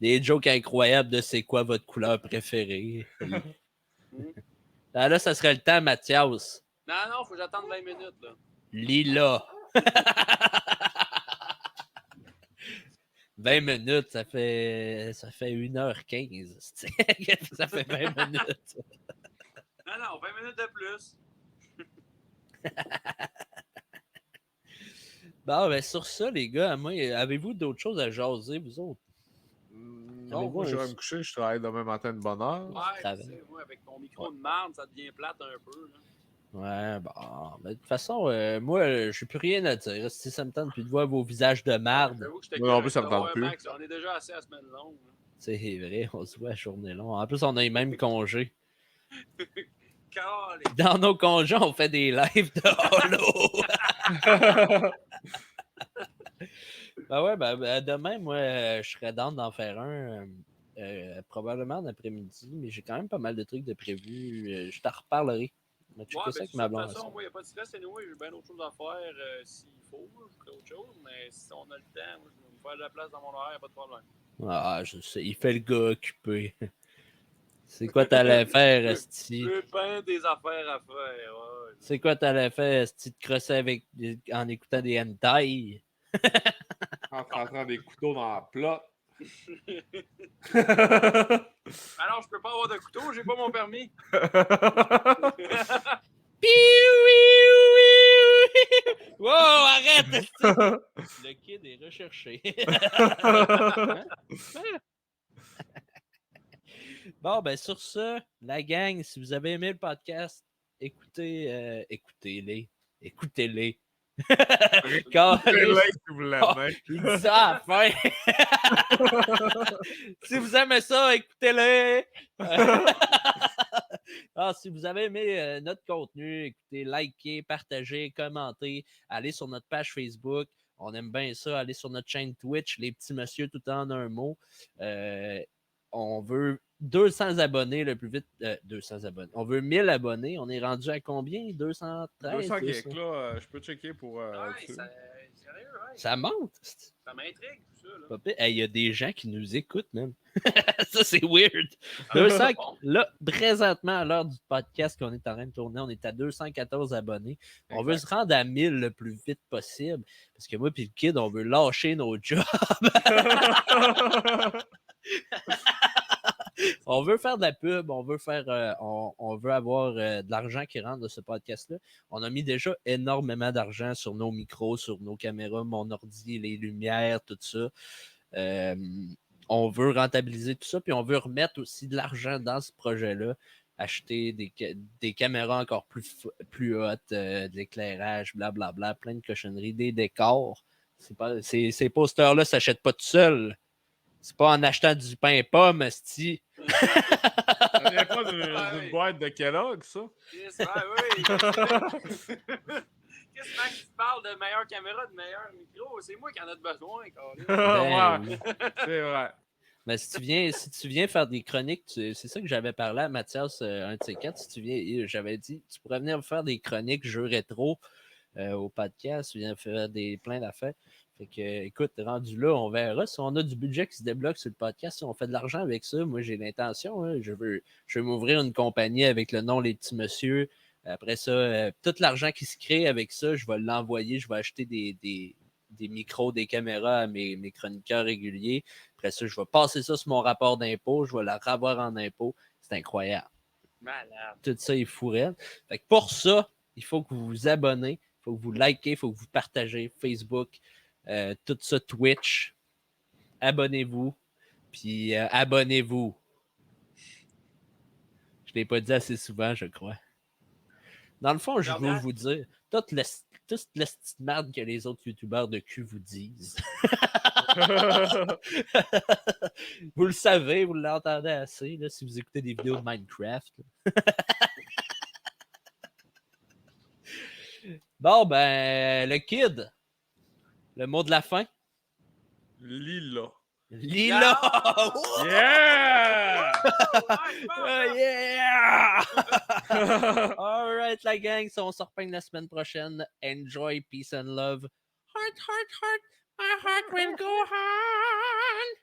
Des jokes incroyables de c'est quoi votre couleur préférée. Là, ça serait le temps, Mathias. Non, faut que j'attende 20 minutes. Là. Lila. 20 minutes, ça fait 1h15. Ça fait 20 minutes. Non, 20 minutes de plus. Bon, ben sur ça, les gars, moi, avez-vous d'autres choses à jaser, vous autres? Non, moi, je vais me coucher, je travaille demain matin de bonne heure. Ouais, moi, avec ton micro de marde, ça devient plate un peu. Là. Ouais, bon. Mais de toute façon, moi, j'ai plus rien à dire. Si ça me tente plus de voir vos visages de marde. Moi, en plus, ça me tente plus. Max, on est déjà assez à semaine longue. C'est vrai, on se voit à journée longue. En plus, on a les mêmes congés. Dans nos congés, on fait des lives de Halo. Ben ouais, ben, demain, moi, je serais down d'en faire un. Probablement l'après-midi, mais j'ai quand même pas mal de trucs de prévus. Je t'en reparlerai. Mais Ouais, ben, de toute façon, moi, il n'y a pas de stress. Anyway, j'ai bien d'autres choses à faire s'il faut. Je ferai autre chose, mais si on a le temps, moi, je vais me faire de la place dans mon horaire, il n'y a pas de problème. Ah, je sais, il fait le gars occupé. C'est quoi t'allais faire, Esti? J'ai plein des affaires à faire, ouais. C'est quoi t'allais faire, Esti, de crosser en écoutant des hentai? En rentrant des couteaux dans la plat. Alors, je peux pas avoir de couteau, j'ai pas mon permis. Wow, arrête! Esti! Le kid est recherché. Bon, ben sur ça, la gang, si vous avez aimé le podcast, écoutez-les. Écoutez-les. Écoutez-les si vous l'aimez. Il dit ça à la fin. Si vous aimez ça, écoutez-les. Si vous avez aimé notre contenu, écoutez, likez, partagez, commentez, allez sur notre page Facebook. On aime bien ça. Allez sur notre chaîne Twitch, les petits messieurs tout en un mot. on veut 200 abonnés le plus vite. 200 abonnés. On veut 1000 abonnés. On est rendu à combien? 213? 200 gigs, là, je peux checker pour. Ouais, dessus. sérieux, ouais. Ça monte. Ça m'intrigue, tout ça. Là. Pas pire. Hey, il y a des gens qui nous écoutent, même. Ça, c'est weird. Ah, 200, bon. là, présentement, à l'heure du podcast qu'on est en train de tourner, on est à 214 abonnés. On veut se rendre à 1000 le plus vite possible. Parce que moi et le kid, on veut lâcher nos jobs. On veut faire de la pub, on veut faire, on veut avoir de l'argent qui rentre de ce podcast-là. On a mis déjà énormément d'argent sur nos micros, sur nos caméras, mon ordi, les lumières, tout ça. On veut rentabiliser tout ça, puis on veut remettre aussi de l'argent dans ce projet-là, acheter des caméras encore plus hautes, de l'éclairage, blablabla, plein de cochonneries, des décors. Ces posters-là ne s'achètent pas tout seuls. C'est pas en achetant du pain pomme, esti. Ça vient pas d'une boîte de Kellogg, ça? Yes, oui. Qu'est-ce que Max, tu parles de meilleure caméra, de meilleur micro? C'est moi qui en ai besoin, Ben Ouais, oui. c'est vrai. Mais si tu viens faire des chroniques, c'est ça que j'avais parlé à Mathias, un de ces quatre. Si tu viens, j'avais dit, tu pourrais venir faire des chroniques jeux rétro au podcast, tu viens faire plein d'affaires. Fait que, écoute, rendu là, on verra. Si on a du budget qui se débloque sur le podcast, si on fait de l'argent avec ça, moi j'ai l'intention. Hein, je veux m'ouvrir une compagnie avec le nom Les Petits Messieurs. Après ça, tout l'argent qui se crée avec ça, je vais l'envoyer. Je vais acheter des micros, des caméras à mes chroniqueurs réguliers. Après ça, je vais passer ça sur mon rapport d'impôt. Je vais la revoir en impôt. C'est incroyable. Malade. Tout ça est fourré. Fait que pour ça, il faut que vous vous abonnez. Il faut que vous likez. Il faut que vous partagez Facebook. Tout ça, Twitch. Abonnez-vous. Puis abonnez-vous. Je ne l'ai pas dit assez souvent, je crois. Dans le fond, je veux vous dire toute la petite merde que les autres youtubeurs de cul vous disent. Vous le savez, vous l'entendez assez là, si vous écoutez des vidéos de Minecraft. Bon, ben, le kid, le mot de la fin. Lila. Lila! Yeah! Oh, yeah! Alright, la gang, on se reprend la semaine prochaine. Enjoy, peace and love. Heart, heart, heart, my heart will go on.